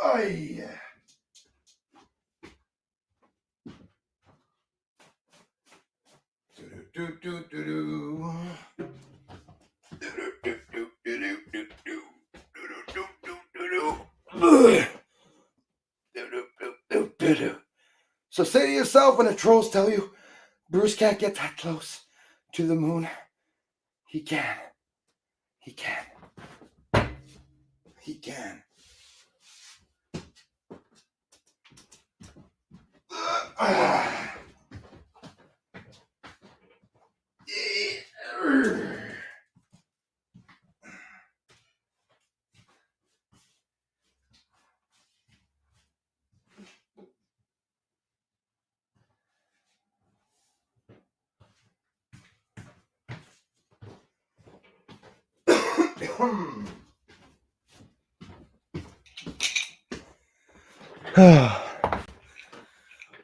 Oh, yeah. So say to yourself, when the trolls tell you Bruce can't get that close to the moon, he can. He can. He can.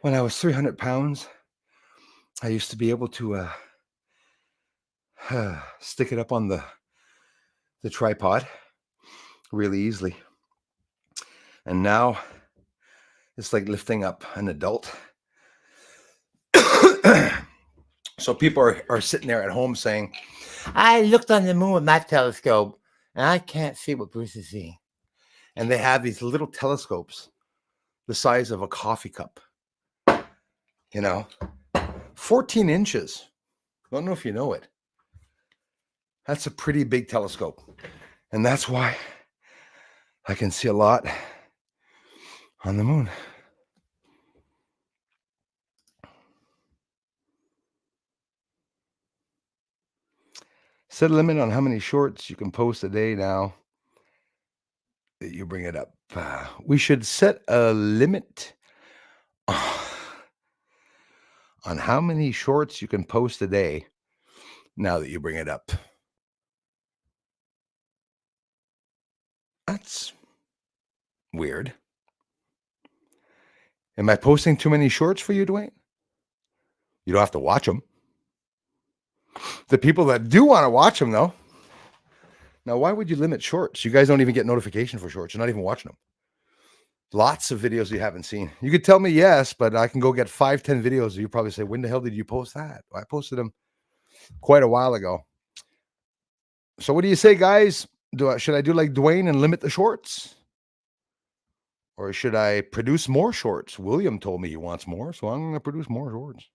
When I was 300 pounds, I used to be able to stick it up on the tripod really easily. And now it's like lifting up an adult. So people are sitting there at home saying, I looked on the moon with my telescope and I can't see what Bruce is seeing. And they have these little telescopes the size of a coffee cup, 14 inches. I don't know if you know it. That's a pretty big telescope. And that's why I can see a lot on the moon. Set a limit on how many shorts you can post a day now that you bring it up. We should set a limit on how many shorts you can post a day now that you bring it up. That's weird. Am I posting too many shorts for you, Dwayne? You don't have to watch them. The people that do want to watch them, though. Now, why would you limit shorts? You guys don't even get notification for shorts. You're not even watching them. Lots of videos you haven't seen. You could tell me yes, but I can go get 5-10 videos. You probably say, when the hell did you post that? I posted them quite a while ago. So what do you say, guys? Should I do like Dwayne and limit the shorts? Or should I produce more shorts? William told me he wants more, so I'm going to produce more shorts.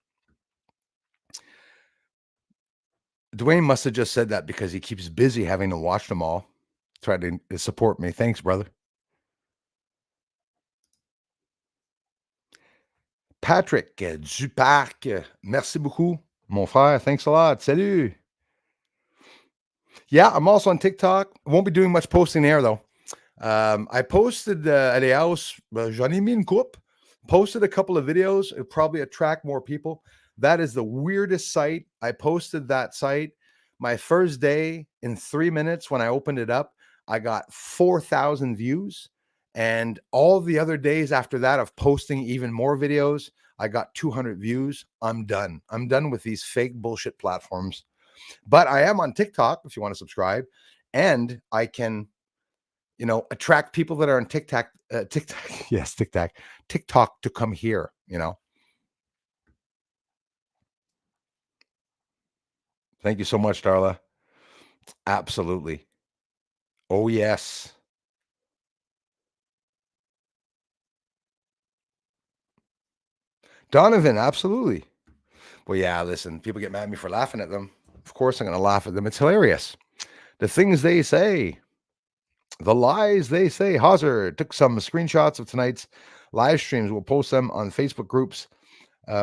Dwayne must have just said that because he keeps busy having to watch them all. Try to support me. Thanks, brother. Patrick Duparc, merci beaucoup, mon frère. Thanks a lot. Salut. Yeah, I'm also on TikTok. I won't be doing much posting there, though. I posted at a house, j'en ai mis une coupe, posted a couple of videos. It'll probably attract more people. That is the weirdest site. I posted that site my first day in 3 minutes. When I opened it up, I got 4,000 views. And all the other days after that of posting even more videos, I got 200 views. I'm done. I'm done with these fake bullshit platforms. But I am on TikTok if you want to subscribe. And I can, attract people that are on TikTok. Yes, TikTok to come here, Thank you so much, Darla. Absolutely. Oh, yes. Donovan, absolutely. Well, yeah, listen, people get mad at me for laughing at them. Of course, I'm going to laugh at them. It's hilarious. The things they say, the lies they say. Hauser took some screenshots of tonight's live streams. We'll post them on Facebook groups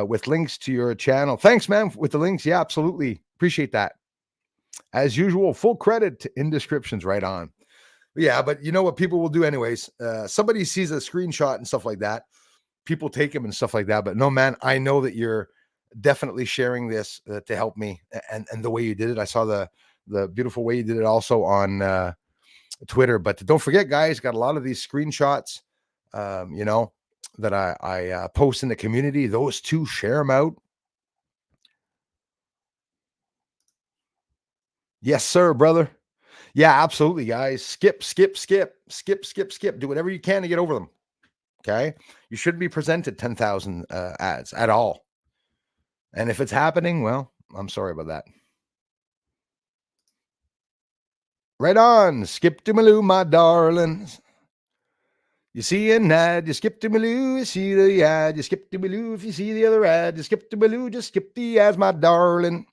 with links to your channel. Thanks, man, with the links. Yeah, absolutely. Appreciate that. As usual, full credit in descriptions right on. Yeah, but you know what people will do anyways? Somebody sees a screenshot and stuff like that. People take them and stuff like that. But no, man, I know that you're definitely sharing this to help me. And the way you did it, I saw the beautiful way you did it also on Twitter. But don't forget, guys, got a lot of these screenshots, that I post in the community. Those two, share them out. Yes, sir, brother. Yeah, absolutely, guys. Skip. Do whatever you can to get over them. Okay. You shouldn't be presented 10,000 ads at all. And if it's happening, well, I'm sorry about that. Right on. Skip to Maloo, my darlings. You see an ad, you skip to Maloo, you see the ad, you skip to Maloo. If you see the other ad, you skip to Maloo, just skip the ads, my darling.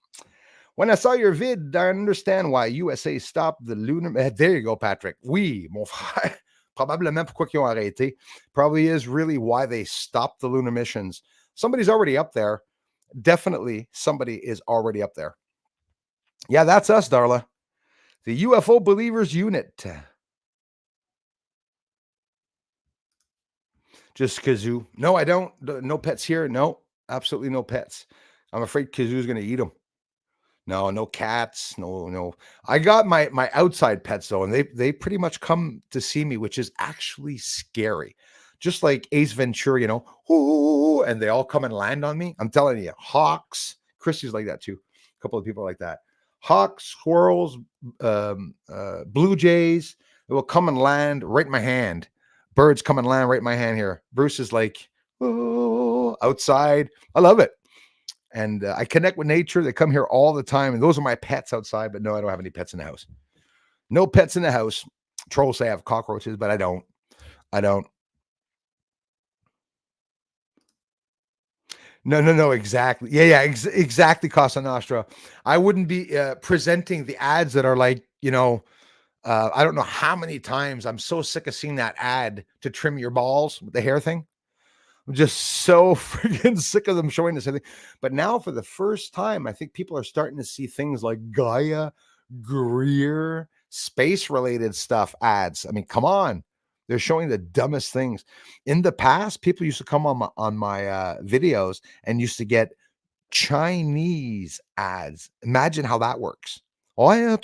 When I saw your vid, I understand why USA stopped the lunar. There you go, Patrick. Oui, mon frère. Probablement pourquoi ils ont arrêté. Probably is really why they stopped the lunar missions. Somebody's already up there. Definitely somebody is already up there. Yeah, that's us, Darla. The UFO Believers Unit. Just Kazoo. No, I don't. No pets here. No, absolutely no pets. I'm afraid Kazoo's going to eat them. No cats. No. I got my outside pets though, and they pretty much come to see me, which is actually scary. Just like Ace Ventura, ooh, and they all come and land on me. I'm telling you, hawks. Christy's like that too. A couple of people are like that. Hawks, squirrels, blue jays. They will come and land right in my hand. Birds come and land right in my hand here. Bruce is like, ooh, outside. I love it. And I connect with nature. They come here all the time, and those are my pets outside. But no, I don't have any pets in the house. No pets in the house. Trolls say I have cockroaches, but I don't. I don't. No. Exactly. Yeah. Exactly. Casa Nostra. I wouldn't be presenting the ads that are like, I don't know how many times I'm so sick of seeing that ad to trim your balls with the hair thing. I'm just so freaking sick of them showing this thing. But now, for the first time, I think people are starting to see things like Gaia, Greer, space-related stuff ads. I mean, come on. They're showing the dumbest things. In the past, people used to come on my videos and used to get Chinese ads. Imagine how that works. And you're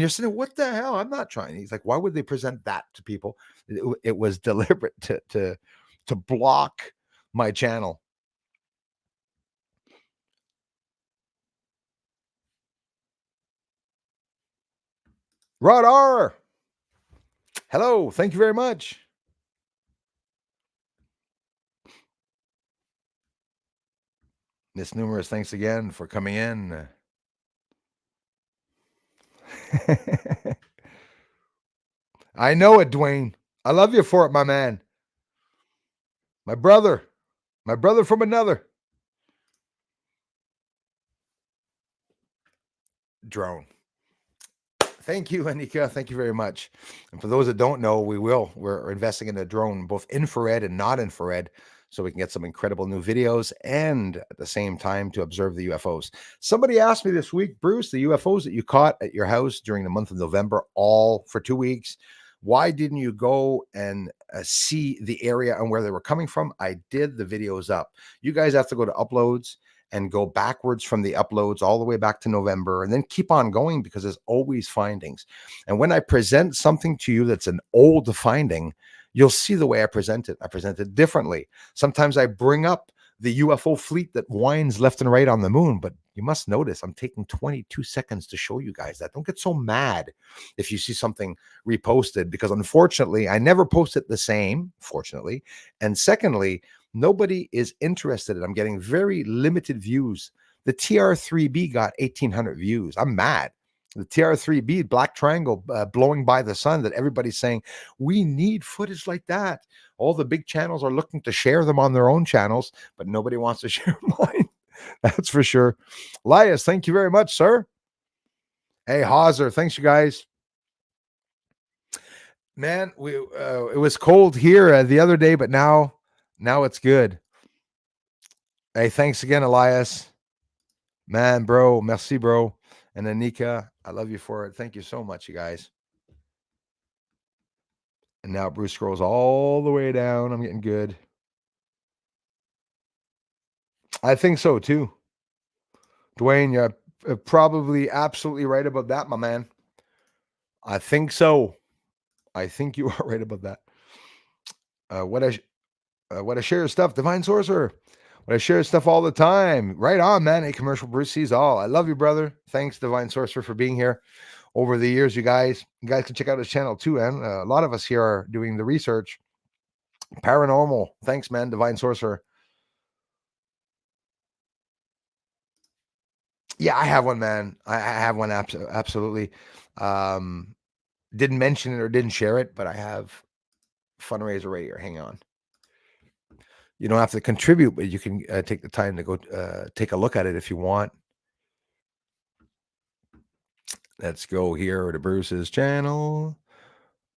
saying, what the hell? I'm not Chinese. Like, why would they present that to people? It was deliberate to block my channel. Radar. Hello. Thank you very much. Miss Numerous, thanks again for coming in. I know it, Dwayne. I love you for it, my man. My brother from another. Drone. Thank you, Anika. Thank you very much. And for those that don't know, we're investing in a drone, both infrared and not infrared, so we can get some incredible new videos and at the same time to observe the UFOs. Somebody asked me this week, Bruce, the UFOs that you caught at your house during the month of November, all for 2 weeks, why didn't you go and see the area and where they were coming from? I did the videos up. You guys have to go to uploads and go backwards from the uploads all the way back to November and then keep on going, because there's always findings. And when I present something to you that's an old finding, you'll see the way I present it. I present it differently. Sometimes I bring up the UFO fleet that winds left and right on the moon, but you must notice I'm taking 22 seconds to show you guys that. Don't get so mad if you see something reposted, because unfortunately, I never post it the same, fortunately. And secondly, nobody is interested in it. I'm getting very limited views. The TR3B got 1,800 views. I'm mad. The TR3B, black triangle blowing by the sun, that everybody's saying, we need footage like that. All the big channels are looking to share them on their own channels, but nobody wants to share mine. That's for sure. Elias, thank you very much, sir. Hey, Hauser, thanks, you guys. Man, it was cold here the other day, but now it's good. Hey, thanks again, Elias. Man, bro, merci, bro. And Anika, I love you for it. Thank you so much, you guys. And now Bruce scrolls all the way down. I'm getting good. I think so too. Dwayne, you're probably absolutely right about that, my man. I think so. I think you are right about that. What I share stuff, Divine Sorcerer. What I share stuff all the time. Right on, man. A commercial Bruce sees all. I love you, brother. Thanks, Divine Sorcerer, for being here over the years. You guys can check out his channel too, and a lot of us here are doing the research. Paranormal. Thanks, man. Divine Sorcerer. Yeah, I have one, man. I have one. Absolutely. Didn't mention it or didn't share it, but I have fundraiser right here. Hang on. You don't have to contribute, but you can take the time to go take a look at it if you want. Let's go here to Bruce's channel.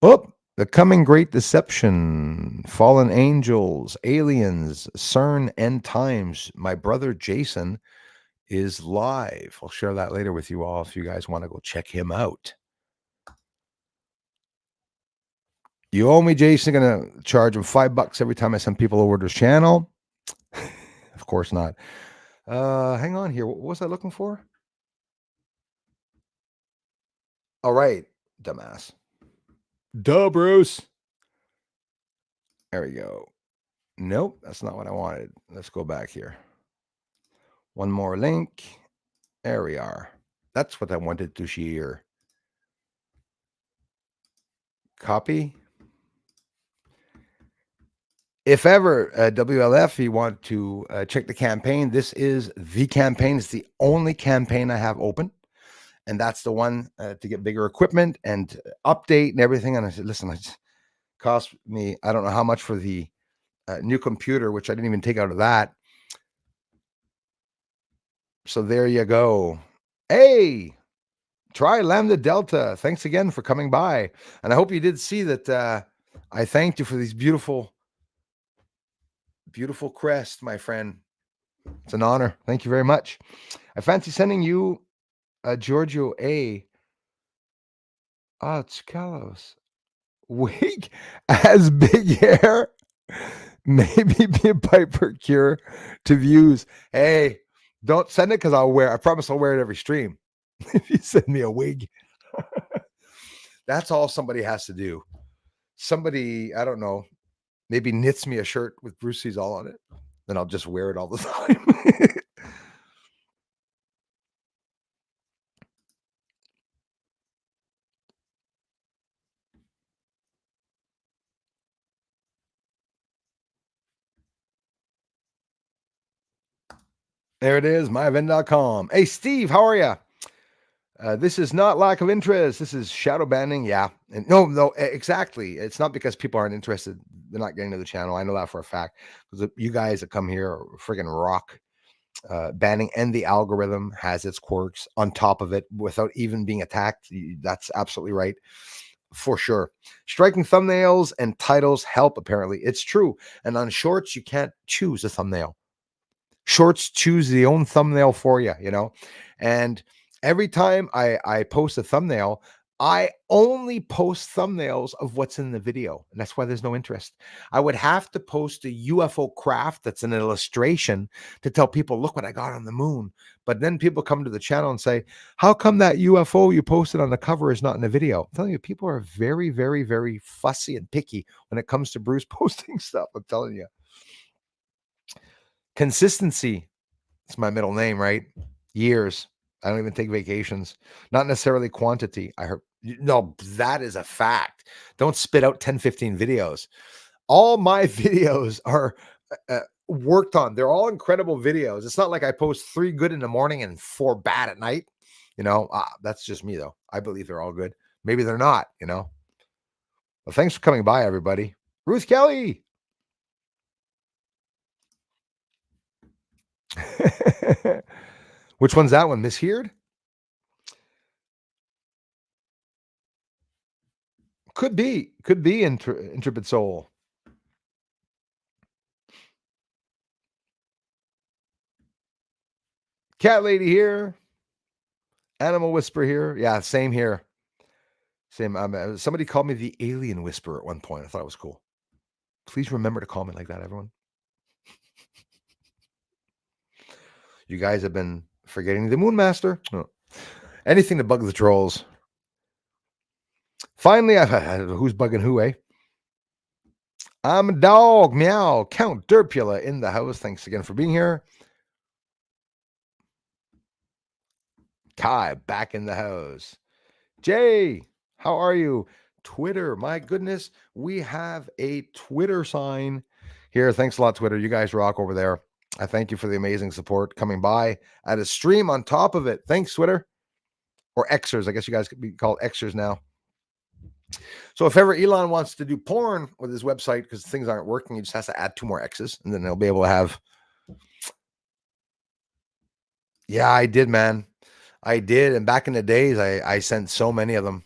Oh, The Coming Great Deception, Fallen Angels, Aliens, CERN, End Times. My brother Jason is live. I'll share that later with you all if you guys want to go check him out. You owe me, Jason. Gonna charge him $5 every time I send people over to his channel. Of course not. Hang on here. What was I looking for? All right, dumbass. Duh, Bruce. There we go. Nope, that's not what I wanted. Let's go back here. One more link. There we are. That's what I wanted to share. Copy. If ever WLF, you want to check the campaign, this is the campaign. It's the only campaign I have open. And that's the one to get bigger equipment and update and everything. And I said, listen, it cost me, I don't know how much for the new computer, which I didn't even take out of that. So there you go. Hey, try Lambda Delta. Thanks again for coming by. And I hope you did see that I thanked you for these beautiful crest, my friend. It's an honor. Thank you very much. I fancy sending you Giorgio A. It's Carlos. Wig as big hair. Maybe be a Piper cure to views. Hey, don't send it because I promise I'll wear it every stream. If you send me a wig. That's all somebody has to do. Somebody, I don't know, maybe knits me a shirt with Brucey's all on it. Then I'll just wear it all the time. There it is, myevent.com. Hey, Steve, how are you? This is not lack of interest. This is shadow banning. Yeah. And no, exactly. It's not because people aren't interested. They're not getting to the channel. I know that for a fact. Because you guys that come here are friggin' rock. Banning and the algorithm has its quirks on top of it without even being attacked. That's absolutely right. For sure. Striking thumbnails and titles help, apparently. It's true. And on shorts, you can't choose a thumbnail. Shorts choose the own thumbnail for you, you know. And every time I post a thumbnail, I only post thumbnails of what's in the video, and that's why there's no interest. I would have to post a UFO craft that's an illustration to tell people, look what I got on the moon. But then people come to the channel and say, how come that UFO you posted on the cover is not in the video? I'm telling you, people are very, very, very fussy and picky when it comes to Bruce posting stuff. I'm telling you. Consistency. It's my middle name, right? Years. I don't even take vacations. Not necessarily quantity. I heard, no, that is a fact. Don't spit out 10, 15 videos. All my videos are worked on. They're all incredible videos. It's not like I post 3 good in the morning and 4 bad at night. You know, that's just me, though. I believe they're all good. Maybe they're not, you know. Well, thanks for coming by, everybody. Ruth Kelly. Which one's that one? Miss Heard? Could be Intrepid Soul. Cat Lady here. Animal Whisper here. Yeah, same here. Same. Somebody called me the Alien Whisperer at one point. I thought it was cool. Please remember to call me like that, everyone. You guys have been forgetting the Moon Master. Oh. Anything to bug the trolls. Finally, who's bugging who, eh? I'm a dog. Meow. Count Derpula in the house. Thanks again for being here. Kai back in the house. Jay, how are you? Twitter, my goodness, we have a Twitter sign here. Thanks a lot, Twitter. You guys rock over there. I thank you for the amazing support coming by at a stream on top of it. Thanks, Twitter. Or Xers. I guess you guys could be called Xers now. So if ever Elon wants to do porn with his website because things aren't working, he just has to add 2 more X's and then they'll be able to have. Yeah, I did, man. I did. And back in the days, I sent so many of them.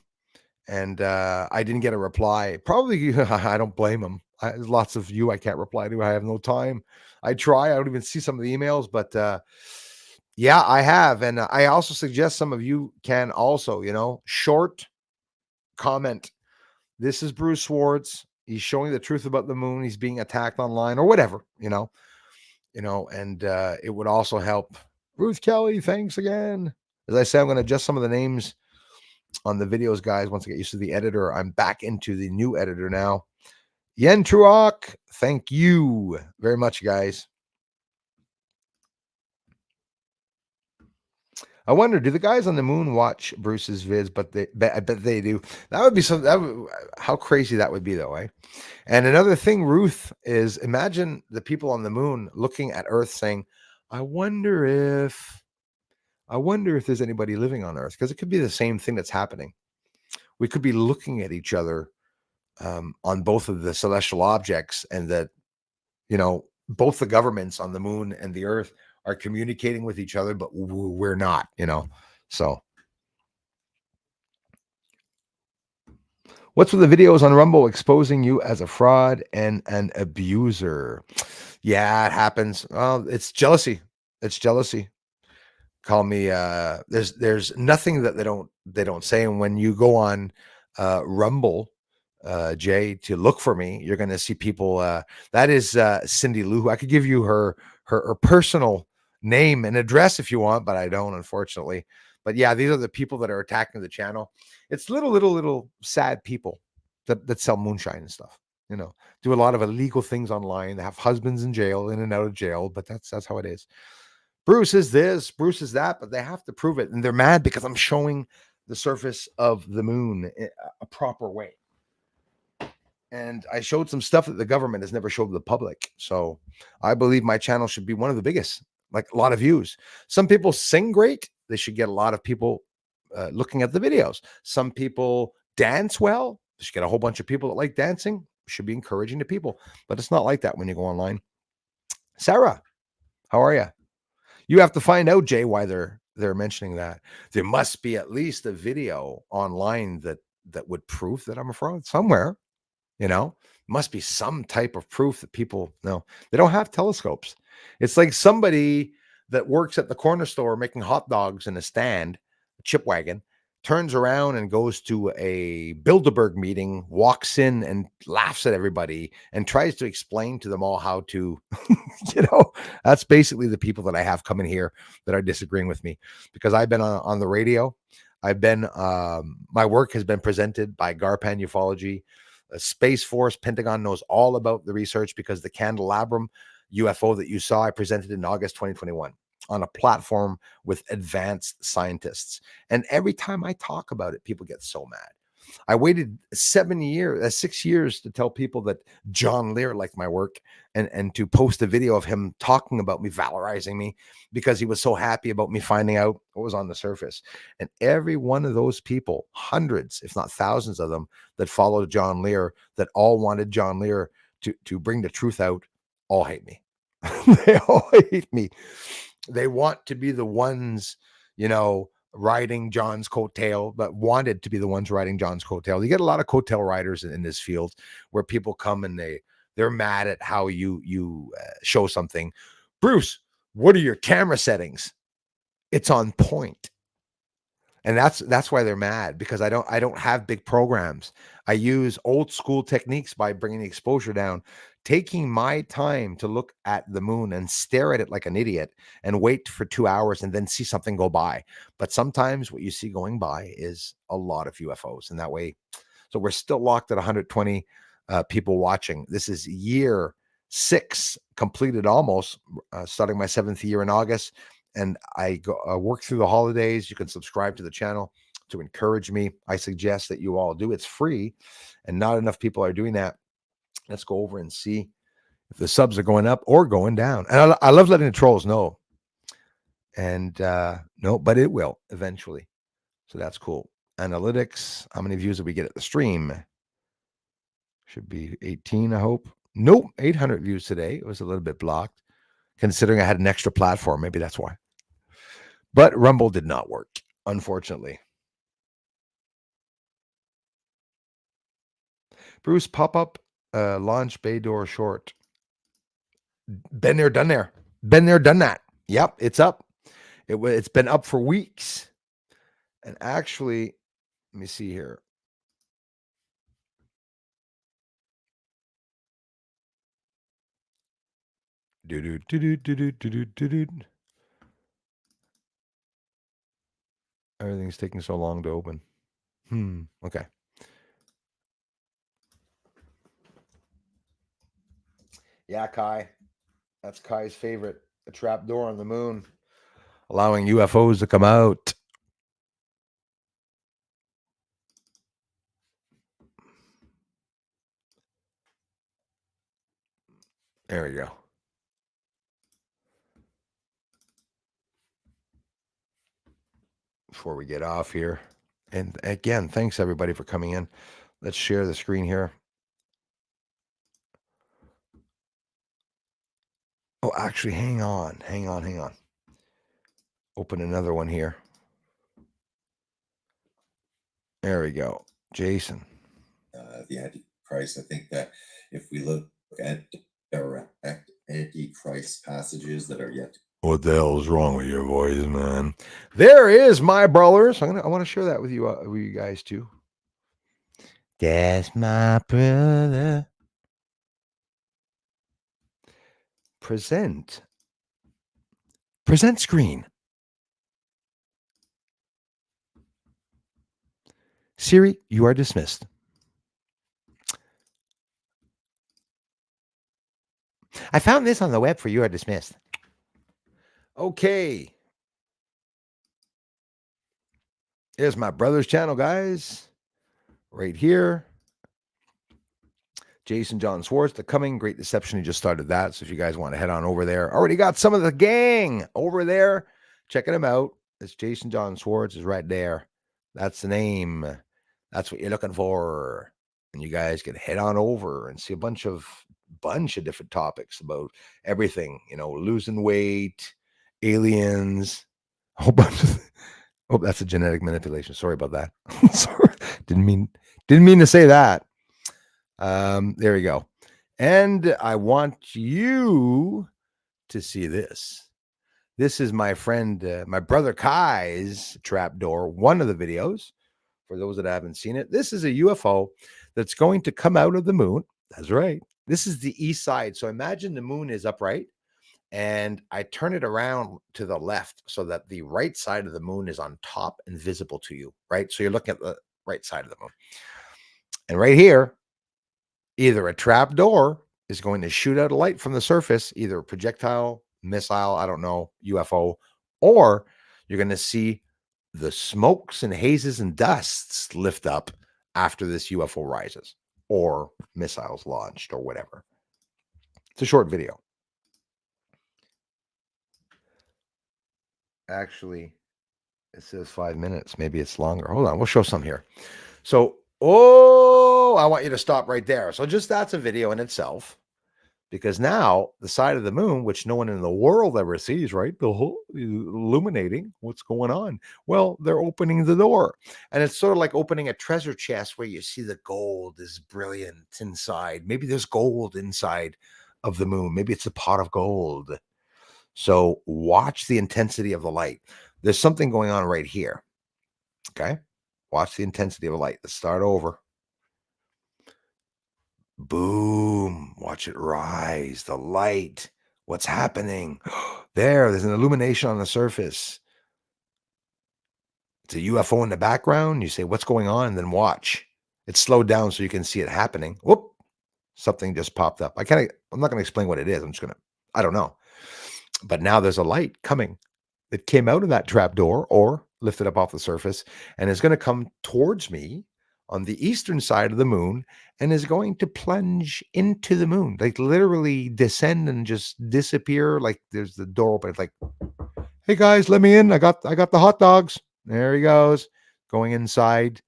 And I didn't get a reply. Probably, I don't blame him. There's lots of you I can't reply to. I have no time. I try. I don't even see some of the emails, but yeah, I have. And I also suggest some of you can also, you know, short comment. This is Bruce Swartz. He's showing the truth about the moon. He's being attacked online or whatever, you know. and it would also help. Ruth Kelly, thanks again. As I said, I'm going to adjust some of the names on the videos, guys. Once I get used to the editor, I'm back into the new editor now. Yen Truock, thank you very much, guys. I wonder, do the guys on the moon watch Bruce's vids? But I bet they do. That would be some. How crazy that would be, though, eh? And another thing, Ruth, is imagine the people on the moon looking at Earth, saying, "I wonder if there's anybody living on Earth," because it could be the same thing that's happening. We could be looking at each other on both of the celestial objects, and that both the governments on the moon and the Earth are communicating with each other, but we're not. So what's with the videos on Rumble exposing you as a fraud and an abuser? Yeah, it happens. Well, it's jealousy. It's jealousy. Call me. There's nothing that they don't say. And when you go on Rumble, Jay, to look for me, you're going to see people. That is Cindy Lou. I could give you her personal name and address if you want, but I don't, unfortunately. But yeah, these are the people that are attacking the channel. It's little sad people that sell moonshine and stuff. Do a lot of illegal things online. They have husbands in jail, in and out of jail. But that's how it is. Bruce is this, Bruce is that, but they have to prove it. And they're mad because I'm showing the surface of the moon a proper way. And I showed some stuff that the government has never showed the public. So I believe my channel should be one of the biggest, like a lot of views. Some people sing great. They should get a lot of people looking at the videos. Some people dance well. They should get a whole bunch of people that like dancing. Should be encouraging to people. But it's not like that when you go online. Sarah, how are you? You have to find out, Jay, why they're mentioning that. There must be at least a video online that would prove that I'm a fraud somewhere. Must be some type of proof that people know. They don't have telescopes. It's like somebody that works at the corner store making hot dogs in a stand, a chip wagon, turns around and goes to a Bilderberg meeting, walks in and laughs at everybody and tries to explain to them all how to, that's basically the people that I have coming here that are disagreeing with me, because I've been on the radio. I've been, my work has been presented by Garpan Ufology. Space Force, Pentagon knows all about the research, because the Candelabrum UFO that you saw, I presented in August 2021 on a platform with advanced scientists. And every time I talk about it, people get so mad. I waited 6 years to tell people that John Lear liked my work, and to post a video of him talking about me, valorizing me, because he was so happy about me finding out what was on the surface. And every one of those people, hundreds, if not thousands of them, that followed John Lear, that all wanted John Lear to bring the truth out, all hate me. They all hate me. They want to be the ones, riding John's coattail, but wanted to be the ones riding John's coattail. You get a lot of coattail riders in this field, where people come and they're mad at how you show something. Bruce, what are your camera settings? It's on point. And that's why they're mad, because I don't have big programs. I use old school techniques by bringing the exposure down, taking my time to look at the moon and stare at it like an idiot and wait for 2 hours and then see something go by. But sometimes what you see going by is a lot of UFOs, and that way. So we're still locked at 120 people watching. This is year 6 completed, almost, starting my 7th year in August. And I work through the holidays. You can subscribe to the channel to encourage me. I suggest that you all do. It's free, and not enough people are doing that. Let's go over and see if the subs are going up or going down. And I love letting the trolls know. And no, but it will eventually. So that's cool. Analytics. How many views did we get at the stream? Should be 18, I hope. Nope, 800 views today. It was a little bit blocked, considering I had an extra platform. Maybe that's why. But Rumble did not work, unfortunately. Bruce, pop-up launch bay door short. Been there, done there. Been there, done that. Yep, it's up. It's been up for weeks. And actually, let me see here. Everything's taking so long to open. Okay. Yeah, Kai. That's Kai's favorite. A trap door on the moon, allowing UFOs to come out. There we go. Before we get off here. And again, thanks everybody for coming in. Let's share the screen here. Oh, actually, hang on. Open another one here. There we go. Jason. The Antichrist. I think that if we look at direct Antichrist passages that are yet. What the hell is wrong with your voice, man? There is my brothers. I want to share that with you guys too. That's my brother. Present screen. Siri, you are dismissed. I found this on the web for you are dismissed. Okay. Here's my brother's channel, guys. Right here. Jason John Swartz, The Coming Great Deception. He just started that. So if you guys want to head on over there, already got some of the gang over there. Checking them out. It's Jason John Swartz is right there. That's the name. That's what you're looking for. And you guys can head on over and see a bunch of different topics about everything, losing weight, aliens, a whole bunch of oh, that's a genetic manipulation. Sorry about that. Sorry. Didn't mean to say that. There we go. And I want you to see this. This is my friend, my brother Kai's trapdoor, one of the videos. For those that haven't seen it, this is a UFO that's going to come out of the moon. That's right. This is the east side. So imagine the moon is upright and I turn it around to the left so that the right side of the moon is on top and visible to you, right? So you're looking at the right side of the moon. And right here, either a trap door is going to shoot out a light from the surface, either a projectile, missile, I don't know, UFO, or you're going to see the smokes and hazes and dusts lift up after this UFO rises or missiles launched or whatever. It's a short video. Actually, it says 5 minutes. Maybe it's longer. Hold on. We'll show some here. So, I want you to stop right there. So just that's a video in itself. Because now the side of the moon, which no one in the world ever sees, right? The whole illuminating what's going on. Well, they're opening the door. And it's sort of like opening a treasure chest where you see the gold is brilliant inside. Maybe there's gold inside of the moon. Maybe it's a pot of gold. So watch the intensity of the light. There's something going on right here. Okay. Watch the intensity of the light. Let's start over. Boom. Watch it rise. The light. What's happening? There's an illumination on the surface. It's a UFO in the background. You say, what's going on? And then watch. It's slowed down so you can see it happening. Whoop. Something just popped up. I'm not going to explain what it is. I don't know. But now there's a light coming that came out of that trap door or lifted up off the surface and is going to come towards me on the eastern side of the moon and is going to plunge into the moon, like literally descend and just disappear. Like there's the door open. It's like, hey guys, let me in. I got the hot dogs. There he goes, going inside.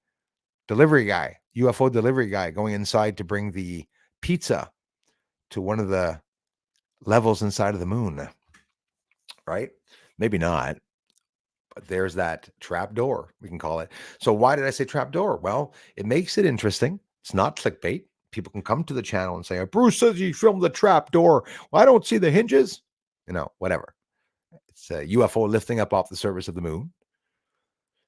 Delivery guy, UFO delivery guy, going inside to bring the pizza to one of the levels inside of the moon. Right? Maybe not. But there's that trap door, we can call it. So why did I say trap door? Well, it makes it interesting. It's not clickbait. People can come to the channel and say, Bruce says he filmed the trap door. Well, I don't see the hinges. Whatever. It's a UFO lifting up off the surface of the moon.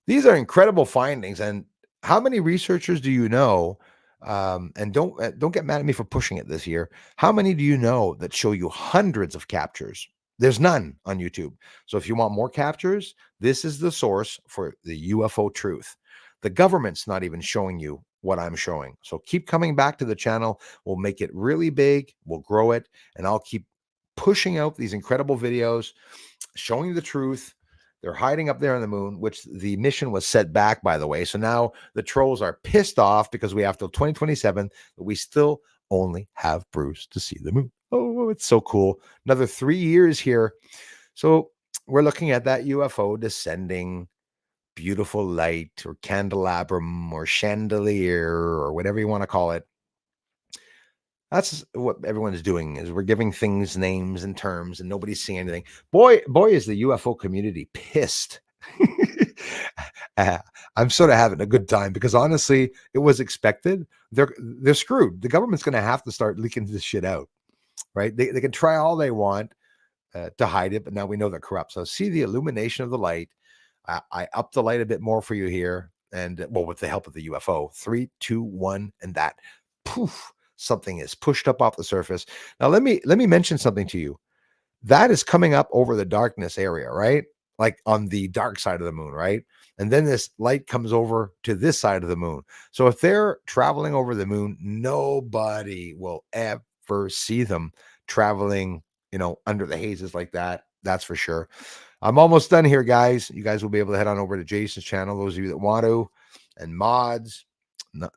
These are incredible findings. And how many researchers do you know And don't get mad at me for pushing it this year. How many do you know that show you hundreds of captures? There's none on YouTube. So if you want more captures, this is the source for the UFO truth. The government's not even showing you what I'm showing. So keep coming back to the channel. We'll make it really big. We'll grow it, and I'll keep pushing out these incredible videos showing you the truth. They're hiding up there on the moon, which the mission was set back, by the way. So now the trolls are pissed off because we have till 2027, but we still only have Bruce to see the moon. Oh, it's so cool. Another 3 years here. So we're looking at that UFO descending, beautiful light or candelabrum or chandelier or whatever you want to call it. That's what everyone's doing, is we're giving things names and terms and nobody's seeing anything. Boy, is the UFO community pissed. I'm sort of having a good time because honestly, it was expected. They're screwed. The government's going to have to start leaking this shit out, right? They can try all they want to hide it, but now we know they're corrupt. So see the illumination of the light. I upped the light a bit more for you here, and well, with the help of the UFO. 3, 2, 1, and that poof. Something is pushed up off the surface. Now let me mention something to you. That is coming up over the darkness area, right? Like on the dark side of the moon, right? And then this light comes over to this side of the moon. So if they're traveling over the moon, nobody will ever see them traveling, under the hazes like that. That's for sure. I'm almost done here, guys. You guys will be able to head on over to Jason's channel. Those of you that want to, and mods,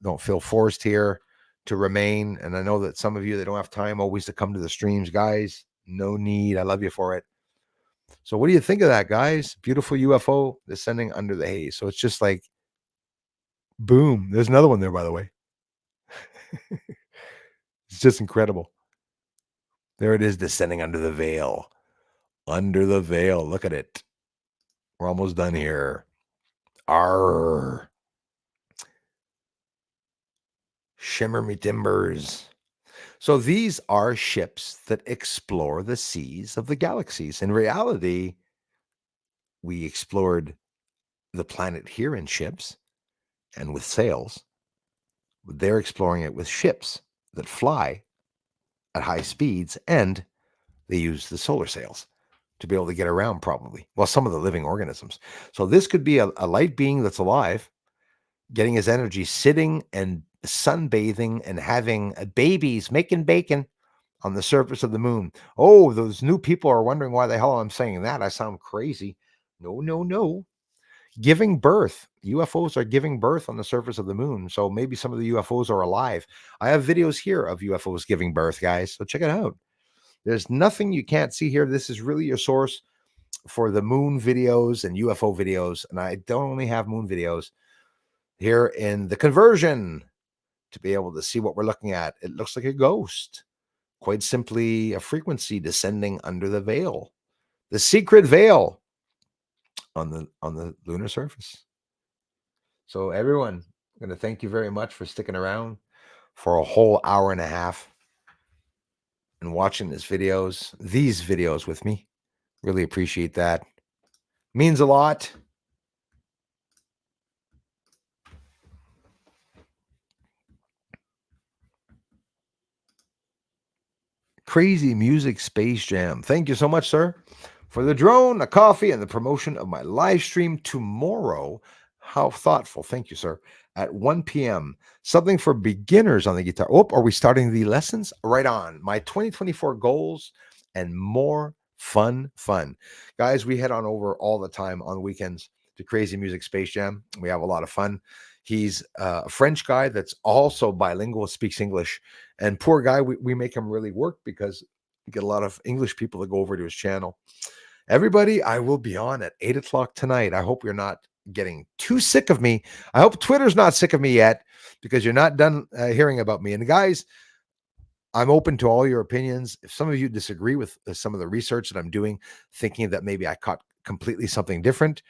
don't feel forced here to remain. And I know that some of you that don't have time always to come to the streams, guys. No need. I love you for it. So what do you think of that, guys? Beautiful UFO descending under the haze. So it's just like, boom. There's another one there, by the way. It's just incredible. There it is, descending under the veil. Under the veil. Look at it. We're almost done here. Arr. Shimmer me timbers. So these are ships that explore the seas of the galaxies. In reality, we explored the planet here in ships and with sails. They're exploring it with ships that fly at high speeds, and they use the solar sails to be able to get around, probably. Well, some of the living organisms. So this could be a light being that's alive, getting his energy sitting and sunbathing and having babies, making bacon on the surface of the moon. Oh, those new people are wondering why the hell I'm saying that. I sound crazy. No. Giving birth. UFOs are giving birth on the surface of the moon. So maybe some of the UFOs are alive. I have videos here of UFOs giving birth, guys. So check it out. There's nothing you can't see here. This is really your source for the moon videos and UFO videos. And I don't only have moon videos here in the conversion to be able to see what we're looking at. It looks like a ghost. Quite simply, a frequency descending under the veil, the secret veil on the lunar surface. So everyone, I'm going to thank you very much for sticking around for a whole hour and a half and watching these videos with me. Really appreciate that. Means a lot. Crazy Music Space Jam. Thank you so much, sir, for the drone, the coffee, and the promotion of my live stream tomorrow. How thoughtful. Thank you, sir. At 1 p.m. Something for beginners on the guitar. Oh, are we starting the lessons? Right on. My 2024 goals and more fun. Guys, we head on over all the time on weekends to Crazy Music Space Jam. We have a lot of fun. He's a French guy that's also bilingual, speaks English. And poor guy, we make him really work because we get a lot of English people that go over to his channel. Everybody, I will be on at 8 o'clock tonight. I hope you're not getting too sick of me. I hope Twitter's not sick of me yet because you're not done hearing about me. And guys, I'm open to all your opinions. If some of you disagree with some of the research that I'm doing, thinking that maybe I caught completely something different,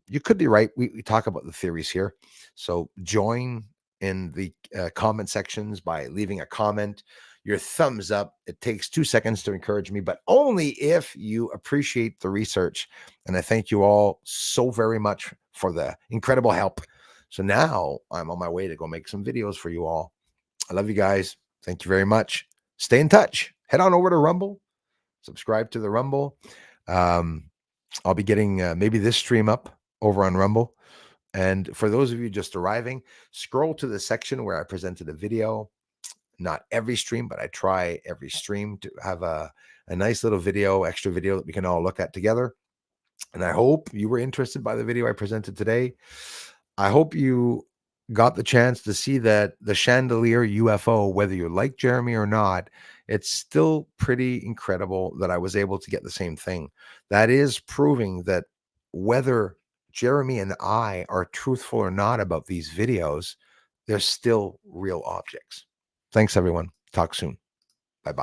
you could be right. We talk about the theories here. So join in the comment sections by leaving a comment, your thumbs up. It takes 2 seconds to encourage me, but only if you appreciate the research. And I thank you all so very much for the incredible help. So now I'm on my way to go make some videos for you all. I love you guys. Thank you very much. Stay in touch. Head on over to Rumble. Subscribe to the Rumble. I'll be getting maybe this stream up over on Rumble. And for those of you just arriving, scroll to the section where I presented a video. Not every stream, but I try every stream to have a nice little video, extra video that we can all look at together. And I hope you were interested by the video I presented today. I hope you got the chance to see that the Chandelier UFO, whether you like Jeremy or not, it's still pretty incredible that I was able to get the same thing. That is proving that whether Jeremy and I are truthful or not about these videos, they're still real objects. Thanks, everyone. Talk soon.